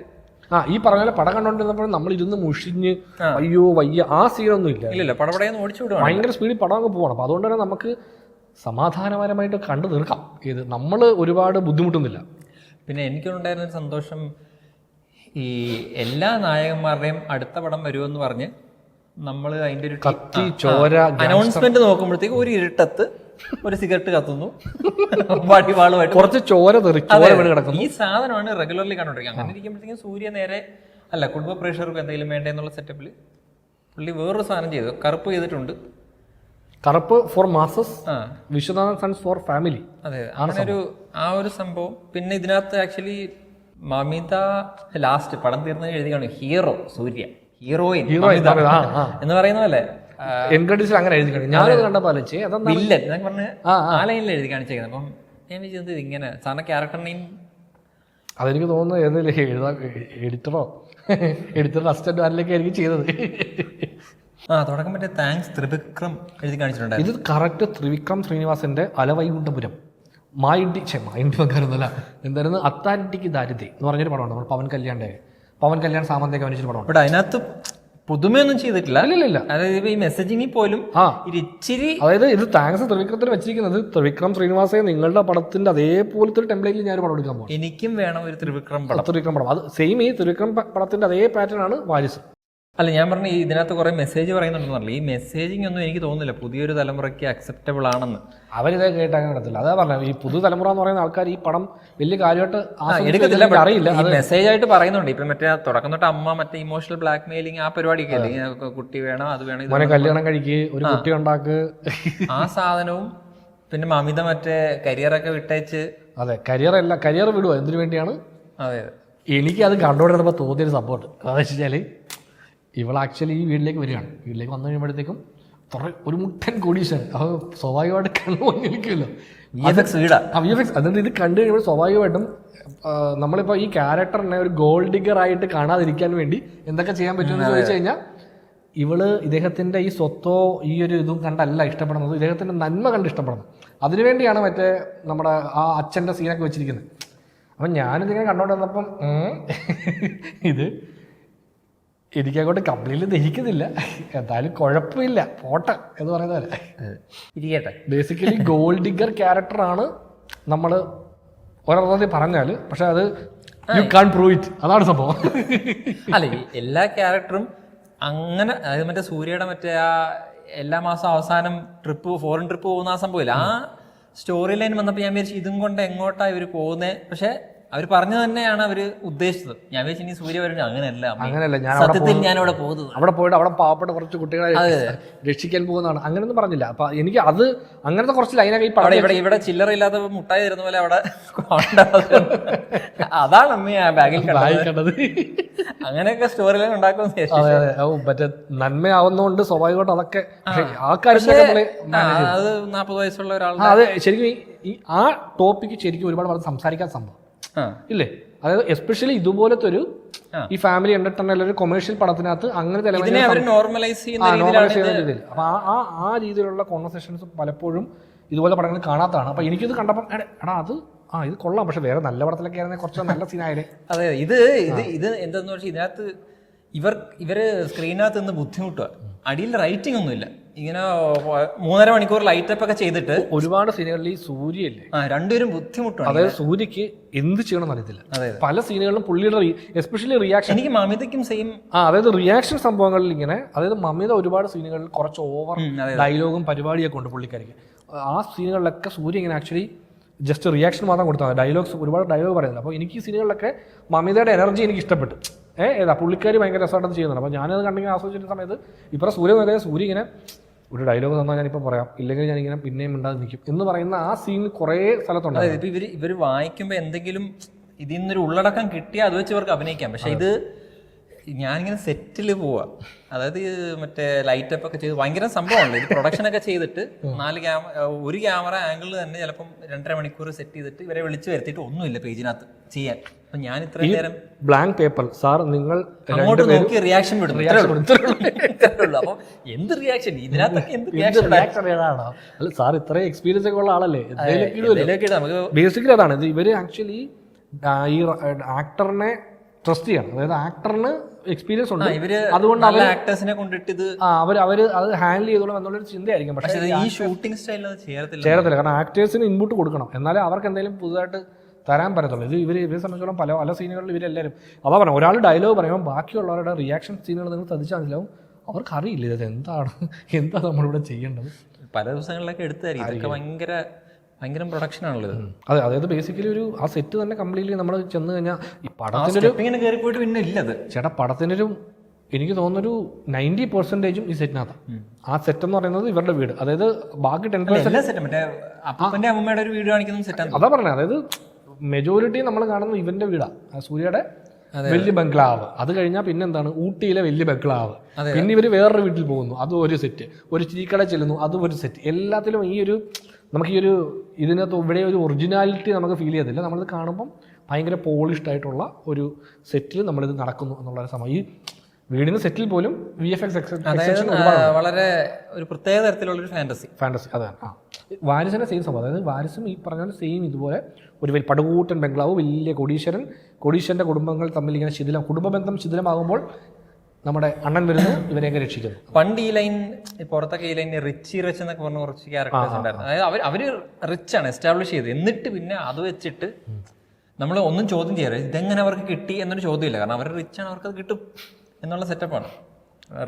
S1: ഈ പറഞ്ഞ പോലെ പടം കണ്ടോണ്ടിരുന്നപ്പോൾ നമ്മൾ ഇരുന്ന് മുഷിഞ്ഞ് അയ്യോ വയ്യ ആ സീനൊന്നും
S2: ഇല്ല. പടപടയെന്ന് ഓടിച്ചു വിടുക,
S1: ഭയങ്കര സ്പീഡിൽ പടം അങ്ങ് പോകണം. അപ്പൊ അതുകൊണ്ട് തന്നെ നമുക്ക് സമാധാനപരമായിട്ട് കണ്ടു തീർക്കാം. ഇത് നമ്മൾ ഒരുപാട് ബുദ്ധിമുട്ടുന്നില്ല.
S2: പിന്നെ എനിക്കുണ്ടായിരുന്നൊരു സന്തോഷം, ഈ എല്ലാ നായകന്മാരുടെയും അടുത്ത പടം വരുമെന്ന് പറഞ്ഞ് നമ്മൾ അതിന്റെ ഒരു അനൗൺസ്മെന്റ് നോക്കുമ്പോഴത്തേക്ക് ഒരു ഇരുട്ടത്ത് ഒരു സിഗരറ്റ് കത്തുന്നു, വടിവാളുമായിട്ട്
S1: കുറച്ച് ചോര കിടക്കുന്നു.
S2: ഈ സാധനമാണ് റെഗുലർലി കണ്ടോണ്ടിരിക്കുക. അങ്ങനെ ഇരിക്കുമ്പോഴത്തേക്കും സൂര്യ നേരെ അല്ല കുടുംബ പ്രേക്ഷകർക്ക് എന്തെങ്കിലും വേണ്ട എന്നുള്ള സെറ്റപ്പിൽ പുള്ളി വേറൊരു സാധനം ചെയ്തു. കറുപ്പ് ചെയ്തിട്ടുണ്ട്.
S1: കറുപ്പ് for masses, Viswanathan sons for family.
S2: അതെ, അങ്ങനെ ഒരു സംഭവം. പിന്നെ ഇതിനകത്ത് ആക്ച്വലി മമിത ലാസ്റ്റ് പടം തീർന്ന് എഴുതി കാണും ഹീറോ സൂര്യ, ഹീറോയിൻ എന്ന് പറയുന്ന പോലെ
S1: അങ്ങനെ എഴുതി കാണും. ഞാനത് കണ്ടപ്പോൾ
S2: വില്ലൻ ഞാൻ പറഞ്ഞ് ആ ലൈനിൽ എഴുതി കാണിച്ചേക്കുന്നത്. അപ്പം ഞാൻ വിചാരിച്ചത് ഇങ്ങനെ സാറിന് ക്യാരക്ടർ നെയിം
S1: അതെനിക്ക് തോന്നുന്നു എഡിറ്റർ അസിസ്റ്റന്റ് ആരിലൊക്കെ ആയിരിക്കും ചെയ്തത്.
S2: തുടക്കം മറ്റേ താങ്ക്സ് ത്രിവിക്രം എഴുതി കാണിച്ചിട്ടുണ്ട്.
S1: ഇത് കറക്റ്റ് ത്രിവിക്രം ശ്രീനിവാസന്റെ അലവൈകുണ്ഠപുരം മായിണ്ടി വെക്കാറുന്നല്ല എന്തായിരുന്നു അത്താരിറ്റിക്ക് ദാരിദ്ര്യ എന്ന് പറഞ്ഞൊരു പടമാണ്. നമ്മൾ പവൻ കല്യാൺ സാമന്തയൊക്കെ അഭിനയിച്ചൊരു പടമാണ്.
S2: ബട്ട് അതിനകത്ത് പുതുമയൊന്നും ചെയ്തിട്ടില്ല.
S1: ഇല്ല.
S2: അതായത് ഈ മെസ്സേജിങ്ങിൽ പോലും ഇച്ചിരി,
S1: അതായത് ഇത് താങ്ക്സ് ത്രിവിക്രത്തിന് വെച്ചിരിക്കുന്നത് ത്രിവിക്രം ശ്രീനിവാസെ നിങ്ങളുടെ പടത്തിന്റെ അതേപോലത്തെ ടെംപ്ലേറ്റിൽ ഞാൻ പടം എടുക്കാൻ പോകും.
S2: എനിക്കും വേണം ഒരു ത്രിവിക്രം പടം.
S1: അത് സെയിം ഈ ത്രിവിക്രം പടത്തിന്റെ അതേ പാറ്റേൺ ആണ് വാരിസ്.
S2: അല്ല ഞാൻ പറഞ്ഞ ഇതിനകത്ത് കുറെ മെസ്സേജ് പറയുന്നുണ്ടെന്നല്ല, ഈ മെസ്സേജിങ് ഒന്നും എനിക്ക് തോന്നുന്നില്ല പുതിയൊരു തലമുറയ്ക്ക് അക്സെപ്റ്റബിൾ ആണെന്ന്.
S1: അവരിത് കേട്ടാൽ നടത്തില്ല. അതാ പറഞ്ഞത്, ഈ പുതുതലമുറ എന്ന് പറയുന്ന ആൾക്കാർ ഈ പടം വലിയ കാര്യമായിട്ട്
S2: എടുക്കത്തില്ല.
S1: അറിയില്ല.
S2: മെസ്സേജ് ആയിട്ട് പറയുന്നുണ്ട്. ഇപ്പൊ മറ്റേ തുടക്കം തൊട്ട് അമ്മ മറ്റേ ഇമോഷണൽ ബ്ലാക്ക് മെയിലിങ് ആ പരിപാടിയൊക്കെ അല്ലേ, കുട്ടി വേണം അത് വേണം
S1: മോനെ കല്യാണം കഴിക്ക് ഒരു കുട്ടി ഉണ്ടാക്ക്,
S2: ആ സാധനവും പിന്നെ മമിത മറ്റേ കരിയറൊക്കെ വിട്ടേച്ച്.
S1: അതെ, കരിയർ വിടുക എന്തിനു വേണ്ടിയാണ്?
S2: അതെ,
S1: എനിക്ക് അത് കണ്ടുകൊണ്ടിരുന്നപ്പോൾ തോന്നിയൊരു സംഭവമുണ്ട്. അതെന്ന് വെച്ച് കഴിഞ്ഞാൽ ഇവൾ ആക്ച്വലി ഈ വീട്ടിലേക്ക് വരികയാണ്. വീട്ടിലേക്ക് വന്നു കഴിയുമ്പോഴത്തേക്കും ഒരു മുട്ടൻ കോടീശ്വരൻ, അത് സ്വാഭാവികമായിട്ട് കണ്ണു വന്നിരിക്കുമല്ലോ. അതുകൊണ്ട് ഇത് കണ്ടു കഴിയുമ്പോൾ സ്വാഭാവികമായിട്ടും നമ്മളിപ്പോൾ ഈ ക്യാരക്ടറിനെ ഒരു ഗോൾഡ് ഡിഗർ ആയിട്ട് കാണാതിരിക്കാൻ വേണ്ടി എന്തൊക്കെ ചെയ്യാൻ പറ്റുമെന്ന് ചോദിച്ചു കഴിഞ്ഞാൽ, ഇവള് ഇദ്ദേഹത്തിൻ്റെ ഈ സ്വത്തോ ഈ ഒരു ഇതും കണ്ടല്ല ഇഷ്ടപ്പെടുന്നത്, ഇദ്ദേഹത്തിൻ്റെ നന്മ കണ്ട് ഇഷ്ടപ്പെടുന്നത്. അതിനുവേണ്ടിയാണ് മറ്റേ നമ്മുടെ ആ അച്ഛൻ്റെ സീനൊക്കെ വെച്ചിരിക്കുന്നത്. അപ്പം ഞാനിതിങ്ങനെ കണ്ടോണ്ട് വന്നപ്പം ഇത് എനിക്കങ്ങോട്ട് കംപ്ലീറ്റ്ലി ദഹിക്കുന്നില്ല. എന്തായാലും കുഴപ്പമില്ല, പോട്ടെ എന്ന് പറയുന്ന പോലെ
S2: ഇരിക്കട്ടെ.
S1: ബേസിക്കലി ഗോൾഡ് ഡിഗർ ക്യാരക്ടറാണ് നമ്മൾ ഒരർത്ഥത്തിൽ പറഞ്ഞാൽ, പക്ഷെ അത് യു കാൺ പ്രൂവ് ഇറ്റ്, അതാണ് സംഭവം.
S2: അല്ല, എല്ലാ ക്യാരക്ടറും അങ്ങനെ, അതായത് മറ്റേ സൂര്യയുടെ മറ്റേ ആ എല്ലാ മാസം അവസാനം ഫോറിൻ ട്രിപ്പ് പോകുന്ന ആ സംഭവമില്ല, ആ സ്റ്റോറി ലൈൻ വന്നപ്പോൾ ഞാൻ വിചാരിച്ചു ഇതും കൊണ്ട് എങ്ങോട്ടാ ഇവർ പോകുന്നത്. പക്ഷെ അവർ പറഞ്ഞു തന്നെയാണ് അവർ ഉദ്ദേശിച്ചത്. ഞാൻ വിചാരിച്ചു ഇനി സൂര്യ വരുന്നത് അങ്ങനെയല്ല, സത്യത്തിൽ ഞാൻ അവിടെ പോകുന്നത്,
S1: അവിടെ പോയിട്ട് അവിടെ പാവപ്പെട്ട കുറച്ച് കുട്ടികളെ രക്ഷിക്കാൻ പോകുന്നതാണ്, അങ്ങനെയൊന്നും പറഞ്ഞില്ല. അപ്പൊ എനിക്ക് അത് അങ്ങനത്തെ കുറച്ച് ലൈനൊക്കെ
S2: ഇവിടെ ചില്ലറ ഇല്ലാത്ത മുട്ടായി തരുന്ന പോലെ അവിടെ അതാണ് അമ്മ ആ ബാഗിൽ കണ്ടത്. അങ്ങനെയൊക്കെ സ്റ്റോറി ലൈൻ ഉണ്ടാക്കുമെന്ന്
S1: മറ്റേ നന്മയാവുന്നതുകൊണ്ട് സ്വാഭാവികമായിട്ട് അതൊക്കെ ആൾക്കാർ
S2: അത് 40 വയസ്സുള്ള ഒരാൾ.
S1: അത് ശരിക്കും ഈ ആ ടോപ്പിക്ക് ശരിക്കും ഒരുപാട് സംസാരിക്കാൻ സംഭവം ഇല്ലേ? അതായത് എസ്പെഷ്യലി ഇതുപോലത്തെ ഒരു ഈ ഫാമിലി എന്റർടൈനർ ഒരു കൊമേഴ്ഷ്യൽ പടത്തിനകത്ത് അങ്ങനത്തെ
S2: നോർമലൈസ് ചെയ്യുന്ന
S1: രീതിയിൽ അപ്പൊ ആ രീതിയിലുള്ള കോൺവെർസേഷൻസ് പലപ്പോഴും ഇതുപോലെ പടങ്ങൾ കാണാത്തതാണ്. അപ്പൊ എനിക്കിത് കണ്ടപ്പം എടാ അത് ഇത് കൊള്ളാം, പക്ഷെ വേറെ നല്ല പടത്തിലൊക്കെ ആയിരുന്നെങ്കിൽ കുറച്ച് നല്ല സീനായാലേ.
S2: അതെ, ഇത് എന്താന്ന് വെച്ചാൽ ഇതിനകത്ത് ഇവര് സ്ക്രീനകത്ത് നിന്ന് ബുദ്ധിമുട്ടുക, അടിയിൽ റൈറ്റിംഗ് ഒന്നുമില്ല. ഇങ്ങനെ 3.5 മണിക്കൂർ ലൈറ്റപ്പ് ഒക്കെ ചെയ്തിട്ട്
S1: ഒരുപാട് സീനുകളിൽ ഈ സൂര്യല്ലേ
S2: രണ്ടുപേരും ബുദ്ധിമുട്ടാണ്.
S1: അതായത് സൂര്യക്ക് എന്ത് ചെയ്യണമെന്ന് അറിയത്തില്ല. പല സീനുകളിലും പുള്ളിയുടെ എസ്പെഷ്യലി റിയാക്ഷൻ,
S2: എനിക്ക് മമിതയ്ക്കും സെയിം.
S1: അതായത് റിയാക്ഷൻ സംഭവങ്ങളിൽ ഇങ്ങനെ, അതായത് മമിത ഒരുപാട് സീനുകളിൽ കുറച്ച് ഓവർ ഡയലോഗും പരിപാടിയൊക്കെ ഉണ്ട് പുള്ളിക്കാരിക്ക്. ആ സീനുകളിലൊക്കെ സൂര്യ ഇങ്ങനെ ആക്ച്വലി ജസ്റ്റ് റിയാക്ഷൻ മാത്രം കൊടുത്താൽ ഡയലോഗ്സ്, ഒരുപാട് ഡയലോഗ് പറയുന്നില്ല. അപ്പോൾ എനിക്ക് ഈ സീനുകളിലൊക്കെ മമിതയുടെ എനർജി എനിക്ക് ഇഷ്ടപ്പെട്ടു. ഏതാ പുള്ളിക്കാരി ഭയങ്കര രസമായിട്ട് ചെയ്യുന്നുണ്ട്. അപ്പോൾ ഞാനത് കണ്ടിങ്ങനെ ആസ്വദിച്ചിരുന്ന സമയത്ത് ഇപ്പോൾ സൂര്യ ഇങ്ങനെ ഒരു ഡയലോഗ് തന്നാൽ ഞാനിപ്പോൾ പറയാം, ഇല്ലെങ്കിൽ ഞാനിങ്ങനെ പിന്നെയും മിണ്ടാതെ നിൽക്കും എന്ന് പറയുന്ന ആ സീൻ കുറേ സ്ഥലത്തുണ്ട്.
S2: ഇപ്പോൾ ഇവർ വായിക്കുമ്പോൾ എന്തെങ്കിലും ഇതിൽ നിന്നൊരു ഉള്ളടക്കം കിട്ടിയാൽ അത് വെച്ച് ഇവർക്ക് അഭിനയിക്കാം. പക്ഷേ ഇത് ഞാനിങ്ങനെ സെറ്റിൽ പോവാ, അതായത് മറ്റേ ലൈറ്റപ്പ് ഒക്കെ ചെയ്ത് ഭയങ്കര സംഭവമുണ്ട്. ഇത് പ്രൊഡക്ഷനൊക്കെ ചെയ്തിട്ട് ഒരു ക്യാമറ ആംഗിളിൽ തന്നെ ചിലപ്പം 2.5 മണിക്കൂർ സെറ്റ് ചെയ്തിട്ട് ഇവരെ വിളിച്ചു വരുത്തിയിട്ട് ഒന്നുമില്ല പേജിനകത്ത് ചെയ്യാൻ. അപ്പൊ ഞാൻ ഇത്രയും നേരം
S1: ബ്ലാങ്ക് പേപ്പർ സാർ നിങ്ങൾ
S2: അങ്ങോട്ട് നോക്കി റിയാക്ഷൻ വിടുന്നു. അപ്പൊ എന്ത് റിയാക്ഷൻ ഇതിനകത്തൊക്കെ എന്ത് റിയാക്ഷൻ
S1: അല്ല സാർ ഇത്രയും എക്സ്പീരിയൻസ് ഒക്കെ ഉള്ള ആളല്ലേ. ബേസിക്കലി അതാണ് ഇത്. ഇവര് ആക്ച്വലി ഈ ആക്ടറിനെ ട്രസ്റ്റ് ചെയ്യണം. അതായത് ആക്ടറിന് എക്സ്പീരിയൻസ് ഉണ്ട്, അതുകൊണ്ട്
S2: ആക്ടേഴ്സിനെ കൊണ്ടിട്ട്
S1: അവര് അത് ഹാൻഡിൽ ചെയ്തോളും എന്നുള്ളൊരു ചിന്തയായിരിക്കും. പക്ഷേ
S2: ഈ ഷൂട്ടിംഗ് സ്റ്റൈലിൽ
S1: ചേരത്തില്ല. കാരണം ആക്ടേഴ്സിന് ഇൻപുട്ട് കൊടുക്കണം, എന്നാലേ അവർക്ക് എന്തെങ്കിലും പുതുതായിട്ട് തരാൻ പറ്റത്തുള്ളൂ. ഇവരെ സംബന്ധിച്ചോളം പല സീനുകളിൽ ഇവരെല്ലാവരും അതാ പറഞ്ഞത്, ഒരാൾ ഡയലോഗ് പറയുമ്പോൾ ബാക്കിയുള്ളവരുടെ റിയാക്ഷൻ സീനുകൾ നിങ്ങൾ ശ്രദ്ധിച്ചാൽ മനസ്സിലാവും അവർക്ക് അറിയില്ല ഇത് എന്താ നമ്മളിവിടെ ചെയ്യേണ്ടത്.
S2: പല ദിവസങ്ങളിലൊക്കെ എടുത്തായിരിക്കും. ഇതൊക്കെ ഭയങ്കര പ്രൊഡക്ഷൻ ആണല്ലോ.
S1: അതെ, അതായത് ബേസിക്കലി ഒരു ആ സെറ്റ് തന്നെ കംപ്ലീറ്റ്ലി നമ്മൾ ചെന്ന് കഴിഞ്ഞാൽ ഈ പടത്തിനൊരു
S2: കയറിപ്പോയിട്ട് പിന്നെ ഇല്ലത്
S1: ചേട്ടാ പടത്തിനൊരു എനിക്ക് തോന്നുന്നൊരു 90% ഈ സെറ്റിനകത്ത്. ആ സെറ്റ് എന്ന് പറയുന്നത് ഇവരുടെ വീട്, അതായത് ബാക്കി 10%
S2: അമ്മയുടെ ഒരു വീട് കാണിക്കുന്ന സെറ്റാണ്.
S1: അതാ പറഞ്ഞത്. അതായത് മെജോറിറ്റി നമ്മൾ കാണുന്നത് ഇവന്റെ വീടാണ്, സൂര്യയുടെ വലിയ ബംഗ്ലാവ്. അത് കഴിഞ്ഞാൽ പിന്നെ എന്താണ് ഊട്ടിയിലെ വലിയ ബംഗ്ലാവ്. പിന്നെ ഇവർ വേറൊരു വീട്ടിൽ പോകുന്നു, അതും ഒരു സെറ്റ്. ഒരു ചീക്കട ചെല്ലുന്നു, അതും ഒരു സെറ്റ്. എല്ലാത്തിലും ഈ ഒരു നമുക്ക് ഈ ഒരു ഇതിനകത്ത് ഇവിടെ ഒരു ഒറിജിനാലിറ്റി നമുക്ക് ഫീൽ ചെയ്യത്തില്ല. നമ്മളിത് കാണുമ്പം ഭയങ്കര പോളിഷ്ഡ് ആയിട്ടുള്ള ഒരു സെറ്റിൽ നമ്മളിത് നടക്കുന്നു എന്നുള്ള സമയം. ഈ വീടിന് സെറ്റിൽ പോലും VFX
S2: വളരെ ഒരു പ്രത്യേക തരത്തിലുള്ള ഒരു ഫാന്റസി
S1: അതാണ്. വാരിസിന്റെ സെയിം സംഭവം. അതായത് വാരിസും ഈ പറഞ്ഞ സെയിം ഇതുപോലെ ഒരു വലിയ പടുകൂട്ടൻ ബംഗ്ലാവ്, വലിയ കോടീശ്വരന്റെ കുടുംബങ്ങൾ തമ്മിൽ ഇങ്ങനെ കുടുംബബന്ധം ശിഥിലമാകുമ്പോൾ നമ്മുടെ അണ്ണൻ വരുന്നു ഇവരെയൊക്കെ രക്ഷിക്കുന്നു.
S2: പണ്ട് ഈ ലൈൻ പുറത്തൊക്കെ ഈ ലൈൻ റിച്ച് എന്നൊക്കെ പറഞ്ഞ കുറച്ച് ക്യാരക്ടേഴ്സ് ഉണ്ടായിരുന്നു. അതായത് അവര് റിച്ച് ആണ് എസ്റ്റാബ്ലിഷ് ചെയ്ത്, എന്നിട്ട് പിന്നെ അത് വെച്ചിട്ട് നമ്മൾ ഒന്നും ചോദ്യം ചെയ്യാറ് ഇതെങ്ങനെ അവർക്ക് കിട്ടി എന്നൊരു ചോദ്യമില്ല. കാരണം അവർ റിച്ച് ആണ്, അവർക്ക് അത് കിട്ടും എന്നുള്ള സെറ്റപ്പാണ്.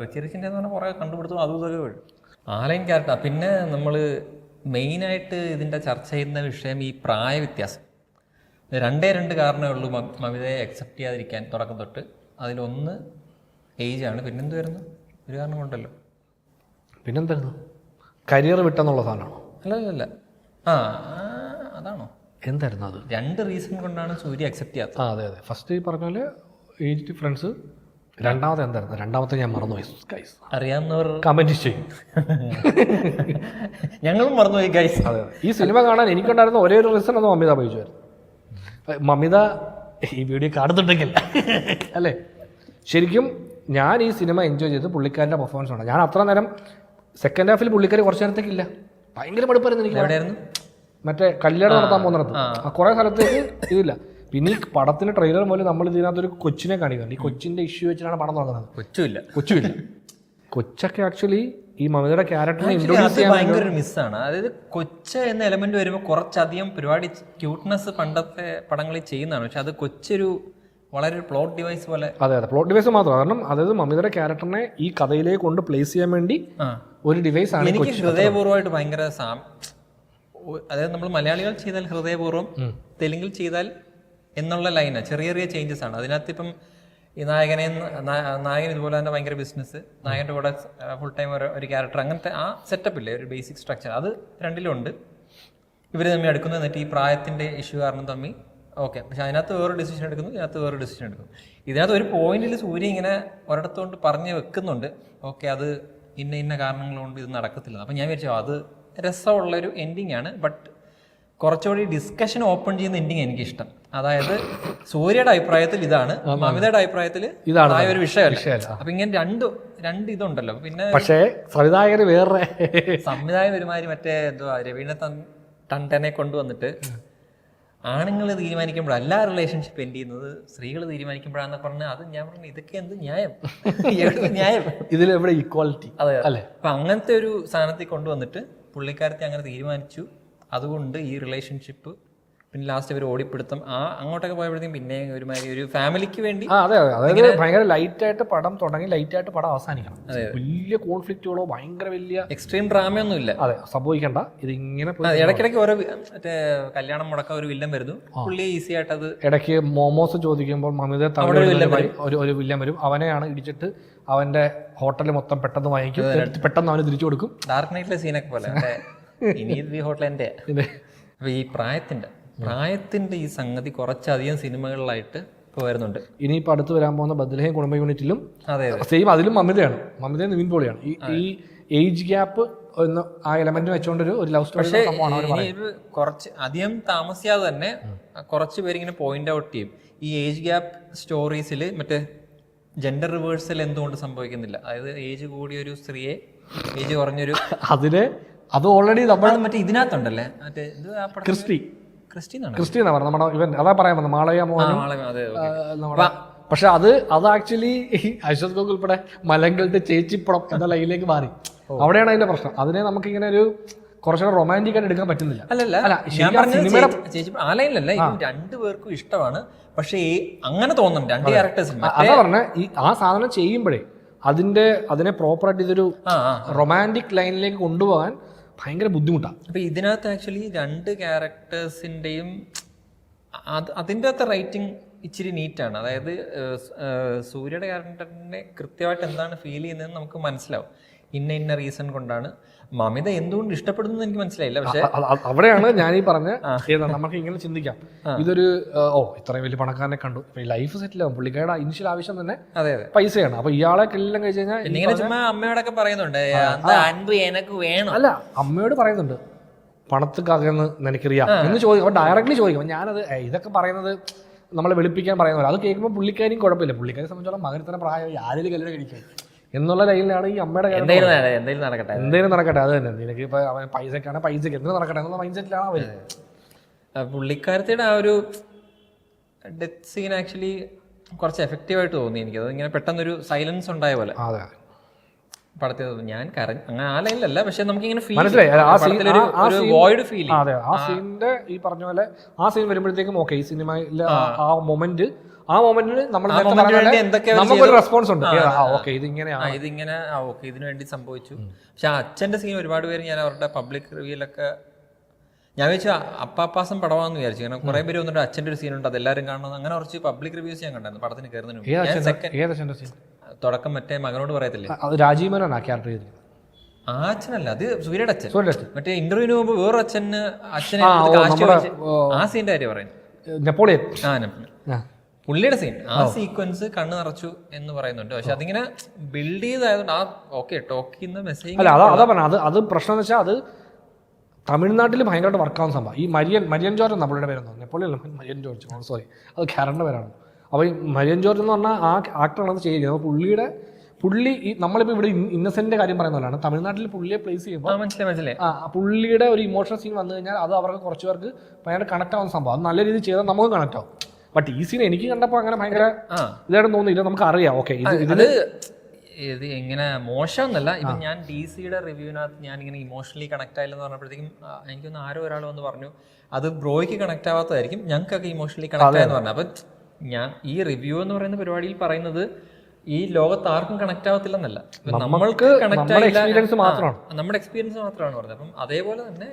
S2: റിച്ചിന്റെ എന്ന് പറഞ്ഞാൽ കുറേ കണ്ടുപിടുത്തം അതും ഇതൊക്കെ വരും. ആലൈൻ ക്യാരക്ടർ. പിന്നെ നമ്മൾ മെയിനായിട്ട് ഇതിൻ്റെ ചർച്ച ചെയ്യുന്ന വിഷയം ഈ പ്രായ വ്യത്യാസം. 2 കാരണമേ ഉള്ളൂ മമിതയെ അക്സെപ്റ്റ് ചെയ്യാതിരിക്കാൻ തുടക്കം തൊട്ട്. അതിലൊന്ന് ഏജാണ്. പിന്നെന്ത് വരുന്നു? ഒരു കാരണം കൊണ്ടല്ലോ.
S1: പിന്നെന്തായിരുന്നു? കരിയർ വിട്ടെന്നുള്ള സാധനമാണോ?
S2: അല്ല അതാണോ?
S1: എന്തായിരുന്നു അത്?
S2: 2 റീസൺ കൊണ്ടാണ് സൂര്യ അക്സെപ്റ്റ് ചെയ്യാത്തത്.
S1: അതെ. ഫസ്റ്റ് ഈ പറഞ്ഞ പോലെ ഏജ് ഡിഫറൻസ്. രണ്ടാമത്തെ എന്തായിരുന്നു? രണ്ടാമത്തെ ഞാൻ മറന്നുപോയി. ഗൈസ്
S2: അറിയാവുന്നവർ
S1: കമന്റ് ചെയ്യും.
S2: ഞങ്ങളും മറന്നുപോയി ഗൈസ്.
S1: അതെ. ഈ സിനിമ കാണാൻ എനിക്കുണ്ടായിരുന്ന ഒരേ ഒരു റീസൺ ഒന്ന് മമിത ബൈജുവായിരുന്നു. മമിത ഈ വീഡിയോ കാണുന്നുണ്ടെങ്കിൽ അല്ലേ, ശരിക്കും ഞാൻ ഈ സിനിമ എൻജോയ് ചെയ്ത് പുള്ളിക്കാരൻ്റെ പെർഫോമൻസ് ആണ്. ഞാൻ അത്ര നേരം സെക്കൻഡ് ഹാഫിൽ പുള്ളിക്കാർ കുറച്ച് നേരത്തേക്കില്ല, ഭയങ്കര മടുപ്പായിരുന്നു എനിക്ക്.
S2: എവിടെയായിരുന്നു?
S1: മറ്റേ കല്യാണം നടത്താൻ പോകുന്നിടത്ത് കുറേ സ്ഥലത്തേക്ക് ഇതില്ല. പിന്നെ ഈ പടത്തിന് ട്രെയിലർ പോലെ നമ്മൾ ഇതിനകത്തൊരു കൊച്ചിനെ കാണിക്കുന്നുണ്ട്. ഈ കൊച്ചിന്റെ ഇഷ്യൂ വെച്ചിട്ടാണ് പടം തുടങ്ങുന്നത്. കൊച്ചുമില്ല. കൊച്ചൊക്കെ ആക്ച്വലി ഈ മമിതയുടെ ക്യാരക്ടറിനെ ഇൻട്രോഡ്യൂസ് ചെയ്യാൻ
S2: ഭയങ്കര മിസ്സാണ്. അതായത് കൊച്ച എന്ന എലമെന്റ് വരുമ്പോൾ കുറച്ചധികം പരിപാടി ക്യൂട്ട്നെസ് പണ്ടത്തെ പടങ്ങളിൽ ചെയ്യുന്നതാണ്. പക്ഷെ അത് കൊച്ചൊരു വളരെ പ്ലോട്ട് ഡിവൈസ് പോലെ.
S1: അതെ, പ്ലോട്ട് ഡിവൈസ് മാത്രം. കാരണം അതായത് മമിതയുടെ ക്യാരക്ടറിനെ ഈ കഥയിലേക്ക് കൊണ്ട് പ്ലേസ് ചെയ്യാൻ വേണ്ടി ഒരു ഡിവൈസ് ആണ്.
S2: എനിക്ക് ഹൃദയപൂർവ്വമായിട്ട് ഭയങ്കര അതായത് നമ്മൾ മലയാളികൾ ചെയ്താൽ ഹൃദയപൂർവ്വം, തെലുങ്കിൽ ചെയ്താൽ എന്നുള്ള ലൈന് ചെറിയ ചെറിയ ചേഞ്ചസ് ആണ് അതിനകത്ത്. ഇപ്പം ഈ നായകൻ ഇതുപോലെ തന്നെ ഭയങ്കര ബിസിനസ്, നായകൻ്റെ കൂടെ ഫുൾ ടൈം ഒരു ക്യാരക്ടർ, അങ്ങനത്തെ ആ സെറ്റപ്പ് ഇല്ലേ, ഒരു ബേസിക് സ്ട്രക്ചർ അത് രണ്ടിലുണ്ട്. ഇവർ തമ്മിൽ എടുക്കുന്നത് എന്നിട്ട് ഈ പ്രായത്തിൻ്റെ ഇഷ്യൂ കാരണം തമ്മിൽ ഓക്കെ. പക്ഷെ അതിനകത്ത് വേറെ ഡിസിഷൻ എടുക്കുന്നു, ഇതിനകത്ത് വേറെ ഡിസിഷൻ എടുക്കുന്നു. ഇതിനകത്ത് ഒരു പോയിന്റിൽ സൂര്യ ഇങ്ങനെ ഒരിടത്തുകൊണ്ട് പറഞ്ഞ് വെക്കുന്നുണ്ട്, ഓക്കെ അത് ഇന്ന കാരണങ്ങൾ കൊണ്ട് ഇത് നടക്കത്തില്ല. അപ്പം ഞാൻ വിചാരിച്ചു അത് രസമുള്ളൊരു എൻഡിങ് ആണ്. ബട്ട് കുറച്ചുകൂടി ഡിസ്കഷൻ ഓപ്പൺ ചെയ്യുന്ന എൻഡിങ് എനിക്കിഷ്ടം. അതായത് സൂര്യയുടെ അഭിപ്രായത്തിൽ ഇതാണ്, മമിതയുടെ അഭിപ്രായത്തിൽ ഇതാണ് ഒരു വിഷയമല്ല. അപ്പൊ ഇങ്ങനെ രണ്ട് ഇതുണ്ടല്ലോ. പിന്നെ പക്ഷേ
S1: സംവിധായകര് വേറെ
S2: സംവിധായകൻ ഒരുമാതിരി മറ്റേ എന്തുവാ രവീണ ടണ്ടനെ കൊണ്ടുവന്നിട്ട് ആണുങ്ങൾ തീരുമാനിക്കുമ്പോഴാണ് എല്ലാ റിലേഷൻഷിപ്പ് എൻഡ് ചെയ്യുന്നത്, സ്ത്രീകൾ തീരുമാനിക്കുമ്പോഴാന്ന് പറഞ്ഞാൽ അത് ഞാൻ പറഞ്ഞു ഇതൊക്കെ എന്ത് ന്യായം, ന്യായം
S1: ഇതിലെവിടെ ഈക്വാലിറ്റി?
S2: അതെ അല്ലേ. അപ്പൊ അങ്ങനത്തെ ഒരു സാധനത്തിൽ കൊണ്ടുവന്നിട്ട് പുള്ളിക്കാരത്തെ അങ്ങനെ തീരുമാനിച്ചു. അതുകൊണ്ട് ഈ റിലേഷൻഷിപ്പ് പിന്നെ ലാസ്റ്റ് അവർ ഓടിപ്പിടുത്തം അങ്ങോട്ടൊക്കെ പോയപ്പോഴത്തേക്കും പിന്നെ ഒരുമാതിരി ഒരു ഫാമിലിക്ക് വേണ്ടി.
S1: അതെ, അതായത് ഭയങ്കര ലൈറ്റായിട്ട് പടം തുടങ്ങി ലൈറ്റായിട്ട് പടം അവസാനിക്കണം. വലിയ കോൺഫ്ലിക്റ്റുകളോ ഭയങ്കര വലിയ
S2: എക്സ്ട്രീം ഡ്രാമയൊന്നും ഇല്ല.
S1: അതെ, സംഭവിക്കണ്ട. ഇതിങ്ങനെ
S2: ഇടയ്ക്കിടയ്ക്ക് ഓരോ മറ്റേ കല്യാണം മുടക്കം ഒരു വില്ലൻ വരുന്നു, പുള്ളി ഈസി ആയിട്ട് അത്.
S1: ഇടയ്ക്ക് മോമോസ് ചോദിക്കുമ്പോൾ മമിത ഒരു വില്ലൻ വരും, അവനെയാണ് ഇടിച്ചിട്ട് അവന്റെ ഹോട്ടൽ മൊത്തം പെട്ടെന്ന് വാങ്ങിക്കും, പെട്ടെന്ന് അവന് തിരിച്ചു കൊടുക്കും.
S2: ഡാർക്ക് നൈറ്റിലെ സീനൊക്കെ പോലെ ഇനി ഈ ഹോട്ടൽ എന്റെ. അപ്പൊ ഈ പ്രായത്തിന്റെ ഈ സംഗതി കുറച്ചധികം സിനിമകളിലായിട്ട് ഇപ്പോൾ വരുന്നുണ്ട്.
S1: ഇനിയിപ്പോൾ അടുത്ത് വരാൻ പോകുന്ന ബദ്ലഹേം കുടുംബ യൂണിറ്റിലും സെയിം, അതിലും മമിതയാണ്, മമിതയും നിവിൻ പോളിയാണ്. ഈ ഏജ് ഗ്യാപ്പ് ആ എലമെന്റ് വെച്ചോണ്ടൊരു ലവ് സ്റ്റോറി.
S2: പക്ഷേ കുറച്ച് അധികം താമസിയാതെ തന്നെ കുറച്ച് പേരിങ്ങനെ പോയിന്റ് ഔട്ട് ചെയ്യും ഈ ഏജ് ഗ്യാപ്പ് സ്റ്റോറീസിൽ മറ്റേ ജെൻഡർ റിവേഴ്സൽ എന്തുകൊണ്ട് സംഭവിക്കുന്നില്ല. അതായത് ഏജ് കൂടിയ ഒരു സ്ത്രീയെ ഏജ് കുറഞ്ഞൊരു
S1: അത് ഓൾറെഡി നമ്മൾ
S2: മറ്റേ ഇതിനകത്തുണ്ടല്ലേ, മറ്റേ ക്രിസ്റ്റി
S1: എന്നാ പറഞ്ഞ നമ്മുടെ ഇവൻ അതാ പറയാൻ വന്നത് മാളയ മോഹനും. പക്ഷെ അത് ആക്ച്വലി അശ്വത് ഗോകുൽ ഉൾപ്പെടെ മലങ്കളുടെ ചേച്ചിപ്പടം എന്ന ലൈനിലേക്ക് മാറി. അവിടെയാണ് അതിന്റെ പ്രശ്നം. അതിനെ നമുക്ക് ഇങ്ങനെ ഒരു കുറച്ചുകൂടെ റൊമാൻറ്റിക് ആയിട്ട് എടുക്കാൻ പറ്റുന്നില്ല.
S2: ആലയിലല്ല, രണ്ടുപേർക്കും ഇഷ്ടമാണ്. പക്ഷേ അങ്ങനെ തോന്നും രണ്ട് ക്യാരക്ടേഴ്സ്.
S1: അതാ പറഞ്ഞ ആ സാധനം ചെയ്യുമ്പോഴേ അതിനെ പ്രോപ്പറായിട്ട് ഇതൊരു റൊമാൻറ്റിക് ലൈനിലേക്ക് കൊണ്ടുപോകാൻ ഭയങ്കര ബുദ്ധിമുട്ടാണ്.
S2: അപ്പൊ ഇതിനകത്ത് ആക്ച്വലി രണ്ട് ക്യാരക്ടേഴ്സിന്റെയും അതിൻ്റെ അകത്ത് റൈറ്റിംഗ് ഇച്ചിരി നീറ്റാണ്. അതായത് സൂര്യയുടെ ക്യാരക്ടറിനെ കൃത്യമായിട്ട് എന്താണ് ഫീൽ ചെയ്യുന്നതെന്ന് നമുക്ക് മനസ്സിലാവും. ഇന്ന റീസൺ കൊണ്ടാണ്. മമിത എന്തുകൊണ്ട് ഇഷ്ടപ്പെടുന്നു എനിക്ക് മനസ്സിലായില്ല. പക്ഷെ
S1: അവിടെയാണ് ഞാൻ ഈ പറഞ്ഞ നമുക്ക് ഇങ്ങനെ ചിന്തിക്കാം, ഇതൊരു ഇത്രയും വലിയ പണക്കാരനെ കണ്ടു, ലൈഫ് സെറ്റിൽ ആവും. പുള്ളിക്കാരുടെ ഇനിഷ്യൽ ആവശ്യം തന്നെ പൈസയാണ്. അപ്പൊ ഇയാളെ എല്ലാം കഴിച്ചു കഴിഞ്ഞാൽ
S2: ചുമ്മാ അമ്മയോടൊക്കെ പറയുന്നുണ്ട് എനിക്ക് വേണം.
S1: അല്ല, അമ്മയോട് പറയുന്നുണ്ട് പണത്തിക്കകന്ന് നിനക്കറിയാം എന്ന് ചോദിക്കും. അപ്പൊ ഡയറക്ട്ലി ചോദിക്കും. ഞാനത് ഇതൊക്കെ പറയുന്നത് നമ്മളെ വെളുപ്പിക്കാൻ പറയുന്നത്. അത് കേൾക്കുമ്പോൾ പുള്ളിക്കാരും കുഴപ്പമില്ല. പുള്ളിക്കാരെ സംബന്ധിച്ചോളം മകന് തന്നെ പ്രായം ആരെങ്കിലും കല്യാണം കഴിക്കാൻ എന്നുള്ള ലൈനിലാണ് ഈ അമ്മയുടെ
S2: എന്തെങ്കിലും
S1: നടക്കട്ടെ, അത് തന്നെ. നിനക്ക് ഇപ്പൊ അവൻ പൈസക്കാണ് പൈസക്ക് എന്തെങ്കിലും നടക്കട്ടെ എന്നുള്ള മൈൻഡ് സെറ്റിലാണ് അവര്.
S2: പുള്ളിക്കാരത്തിയുടെ ആ ഒരു ഡെത്ത് സീൻ ആക്ച്വലി കുറച്ച് എഫക്റ്റീവായിട്ട് തോന്നി എനിക്ക്. അത് ഇങ്ങനെ പെട്ടെന്നൊരു സൈലൻസ് ഉണ്ടായ പോലെ പടത്തിൽ ഞാൻ അങ്ങനെ ആ ലൈനിലല്ല, പക്ഷെ നമുക്കിങ്ങനെ വോയിഡ് ഫീൽ.
S1: അതെ, ആ സീനിന്റെ ഈ പറഞ്ഞ പോലെ ആ സീൻ വരുമ്പോഴത്തേക്കും ഓക്കെ, ഈ സിനിമയിലെ ആ മൊമെന്റ് ആ മൊമെന്റിൽ നമ്മൾ നമുക്കൊരു റെസ്പോൺസ് ഉണ്ട്. ഓക്കെ
S2: ഇതിങ്ങനെ ഓക്കെ ഇതിനു വേണ്ടി സംഭവിച്ചു. പക്ഷെ ആ അച്ഛന്റെ സീൻ ഒരുപാട് പേര് ഞാൻ അവരുടെ പബ്ലിക് റിവ്യൂലൊക്കെ ഞാൻ വിചാരിച്ചു അപ്പാസം പടമാണെന്ന് വിചാരിച്ചു. കാരണം കുറെ പേര് വന്നിട്ട് അച്ഛന്റെ ഒരു സീനുണ്ട് അതെല്ലാവരും കാണണം, അങ്ങനെ കുറച്ച് പബ്ലിക് റിവ്യൂസ് ഞാൻ കണ്ടായിരുന്നു പടത്തിന് കയറുന്നതിന്. തുടക്കം മറ്റേ മകനോട് പറയത്തില്ലേ,
S1: രാജീവ് മേനോൻ ആ ക്യാരക്ടർ ചെയ്തിരിക്കുന്നത്.
S2: ആ അച്ഛനല്ല, അത് സൂര്യയുടെ അച്ഛൻ. മറ്റേ ഇന്റർവ്യൂവിന് മുമ്പ് വേറെ അച്ഛന് ആ സീന്റെ കാര്യം പറയുന്നത്,
S1: നെപ്പോളിയൻ.
S2: പുള്ളിയുടെ സീൻ ആ സീക്വൻസ് കണ്ണ് നിറച്ചു എന്ന് പറയുന്നുണ്ട്. പക്ഷെ അതിങ്ങനെ ബിൽഡ് ചെയ്തായതുകൊണ്ട് ആ ഓക്കെ ടോക്ക് ചെയ്യുന്ന മെസ്സേജ്
S1: അല്ല അതാ പറഞ്ഞത്. അത് പ്രശ്നം എന്ന് വെച്ചാൽ അത് തമിഴ്നാട്ടിൽ ഭയങ്കരമായിട്ട് വർക്കാവുന്ന സംഭവം. ഈ മരിയൻ ജോർജ് നമ്മളുടെ പേരെന്നോ, നെപ്പോളിയൻ മരിയൻ ജോർജ്, സോറി അത് ക്യാരക്ടറിന്റെ പേരാണ്. അപ്പോൾ ഈ മരിയൻ ജോർജ് എന്ന് പറഞ്ഞാൽ ആ ആക്ടറാണ് അത് ചെയ്യുന്നത്. അപ്പോൾ പുള്ളി ഈ നമ്മളിപ്പോൾ ഇവിടെ ഇന്നസെന്റിന്റെ കാര്യം പറയുന്ന പോലെയാണ്, തമിഴ്നാട്ടിൽ പുള്ളിയെ പ്ലേസ് ചെയ്യുമ്പോൾ
S2: മനസ്സിലായി
S1: പുള്ളിയുടെ ഒരു ഇമോഷണൽ സീൻ വന്നു കഴിഞ്ഞാൽ അത് അവർക്ക് കുറച്ച് പേർക്ക് ഭയങ്കര കണക്ട് ആവുന്ന സംഭവം. അത് നല്ല രീതിയിൽ ചെയ്താൽ നമുക്ക് കണക്ട് ആവും. ബട്ട് ഈ സീൻ എനിക്ക് കണ്ടപ്പോൾ അങ്ങനെ ഭയങ്കര ഇതായിട്ട് തോന്നിയില്ല. നമുക്ക് അറിയാം ഓക്കെ
S2: ഇത് എങ്ങനെ മോശമെന്നല്ല. ഇപ്പം ഞാൻ DC-യുടെ റിവ്യൂവിനകത്ത് ഞാൻ ഇങ്ങനെ ഇമോഷണലി കണക്ട് ആയില്ലെന്ന് പറഞ്ഞപ്പോഴത്തേക്കും എനിക്കൊന്ന് ആരോ ഒരാൾ വന്ന് പറഞ്ഞു അത് ബ്രോയ്ക്ക് കണക്ട് ആവാത്തതായിരിക്കും, ഞങ്ങൾക്കൊക്കെ ഇമോഷണലി കണക്ട് ആയെന്ന് പറഞ്ഞു. അപ്പം ഞാൻ ഈ റിവ്യൂ എന്ന് പറയുന്ന പരിപാടിയിൽ പറയുന്നത് ഈ ലോകത്ത് ആർക്കും കണക്ട് ആവത്തില്ലെന്നല്ല, നമ്മൾക്ക് കണക്ട് ആയില്ല, നമ്മുടെ എക്സ്പീരിയൻസ് മാത്രമാണ് പറഞ്ഞത്. അപ്പം അതേപോലെ തന്നെ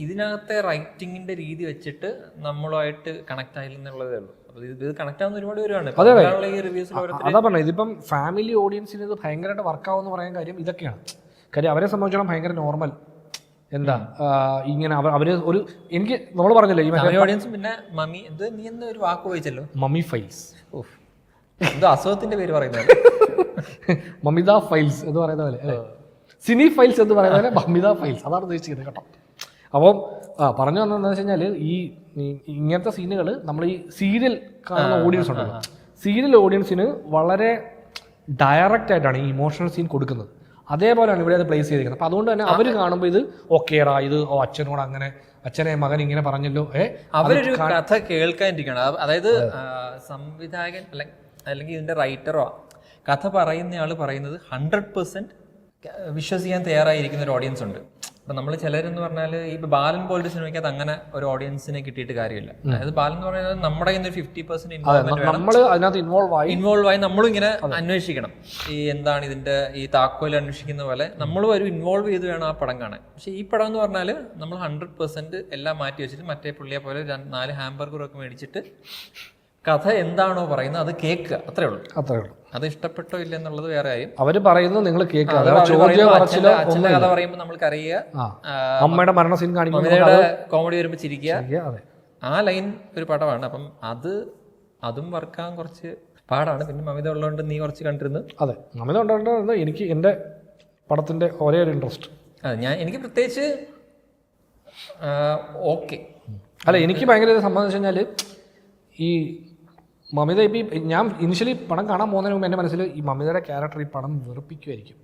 S2: ഇതിനകത്തെ റൈറ്റിങ്ങിന്റെ രീതി വെച്ചിട്ട് നമ്മളുമായിട്ട് കണക്ട് ആയില്ലെന്നുള്ളതേ ഉള്ളൂ. ഇത് കണക്ട് ആവുന്ന ഒരുപാട് പേരാണ്.
S1: അതാ പറഞ്ഞത്, ഇതിപ്പം ഫാമിലി ഓഡിയൻസിന് ഇത് ഭയങ്കരമായിട്ട് വർക്കാവെന്ന് പറയാൻ കാര്യം ഇതൊക്കെയാണ്. കാര്യം അവരെ സംബന്ധിച്ചോളം ഭയങ്കര നോർമൽ എന്താ ഇങ്ങനെ അവര് ഒരു എനിക്ക് നമ്മൾ പറഞ്ഞല്ലോ ഈ
S2: ഓഡിയൻസ്. പിന്നെ മമ്മി എന്ത് നീ എന്താ ഒരു വാക്ക് ഉപയോഗിച്ചല്ലോ,
S1: മമ്മി ഫൈൽസ്,
S2: എന്തോ അസുഖത്തിന്റെ പേര് പറയുന്നത്
S1: മമിത ഫൈൽസ് എന്ന് പറയുന്ന പോലെ അല്ലേ, സിനി ഫൈൽസ് എന്ന് പറയുന്ന പോലെ മമിത ഫൈൽസ്, അതാണ് ഉദ്ദേശിക്കുന്നത് കേട്ടോ. അപ്പം പറഞ്ഞു വന്നതെന്ന് വെച്ച് കഴിഞ്ഞാൽ ഈ ഇങ്ങനത്തെ സീനുകൾ നമ്മൾ ഈ സീരിയൽ കാണുന്ന ഓഡിയൻസ് ഉണ്ടല്ലോ, സീരിയൽ ഓഡിയൻസിന് വളരെ ഡയറക്റ്റ് ആയിട്ടാണ് ഈ ഇമോഷണൽ സീൻ കൊടുക്കുന്നത്. അതേപോലെയാണ് ഇവിടെ അത് പ്ലേസ് ചെയ്തിരിക്കുന്നത്. അപ്പം അതുകൊണ്ട് തന്നെ അവർ കാണുമ്പോൾ ഇത് ഓക്കേടാ, ഇത് അച്ഛനോട് അങ്ങനെ അച്ഛനെ മകൻ ഇങ്ങനെ പറഞ്ഞല്ലോ,
S2: അവരൊരു കഥ കേൾക്കാനിരിക്കണം. അതായത് സംവിധായകൻ അല്ലെങ്കിൽ ഇതിന്റെ റൈറ്ററോ കഥ പറയുന്നയാൾ പറയുന്നത് 100% വിശ്വസിക്കാൻ തയ്യാറായിരിക്കുന്ന ഒരു ഓഡിയൻസ് ഉണ്ട്. അപ്പം നമ്മൾ ചിലരെന്ന് പറഞ്ഞാൽ ഈ ബാലൻ പോലൊരു സിനിമയ്ക്കകത്ത് അങ്ങനെ ഒരു ഓഡിയൻസിനെ കിട്ടിയിട്ട് കാര്യമില്ല. അതായത് ബാലൻ എന്ന് പറയുന്നത് നമ്മുടെ കയ്യിൽ നിന്ന് 50% ഇൻവോൾവ് ആയി നമ്മളും ഇങ്ങനെ അന്വേഷിക്കണം. ഈ എന്താണ് ഇതിന്റെ ഈ താക്കോൽ അന്വേഷിക്കുന്ന പോലെ നമ്മളും ഒരു ഇൻവോൾവ് ചെയ്ത് വേണം ആ പടം കാണാൻ. പക്ഷെ ഈ പടം എന്ന് പറഞ്ഞാൽ നമ്മൾ 100% എല്ലാം മാറ്റി വെച്ചിട്ട് മറ്റേ പുള്ളിയെ പോലെ 4 ഹാംബർഗറൊക്കെ മേടിച്ചിട്ട് കഥ എന്താണോ പറയുന്നത് അത് കേൾക്കുക, അത്രേ ഉള്ളൂ. അത് ഇഷ്ടപ്പെട്ടോ ഇല്ല എന്നുള്ളത് വേറെ കാര്യം.
S1: അവര് പറയുന്നത് നിങ്ങൾ കേൾക്കുക.
S2: അച്ഛന്റെ കഥ പറയുമ്പോൾ നമ്മൾക്ക് അറിയുക,
S1: അമ്മയുടെ മരണ സീൻ കാണിക്കുക,
S2: കോമഡി വരുമ്പോൾ ചിരിക്കുക, ആ ലൈൻ ഒരു പടമാണ്. അപ്പം അതും വർക്കാൻ കുറച്ച് പാടാണ്. പിന്നെ മമിത ഉള്ളതുകൊണ്ട് നീ കുറച്ച് കണ്ടിരുന്നു.
S1: അതെ, മമിത ഉണ്ടോ എനിക്ക് എൻ്റെ പടത്തിന്റെ ഒരേ ഒരു ഇൻട്രസ്റ്റ്.
S2: എനിക്ക് പ്രത്യേകിച്ച് ഓക്കെ
S1: അല്ല, എനിക്ക് ഭയങ്കര സംബന്ധിച്ച് കഴിഞ്ഞാൽ ഈ മമിത ഇപ്പം ഞാൻ ഇനിഷ്യലി പടം കാണാൻ പോകുന്നതിന് മുമ്പ് എൻ്റെ മനസ്സിൽ ഈ മമിതയുടെ ക്യാരക്ടർ ഈ പടം വെറുപ്പിക്കുമായിരിക്കും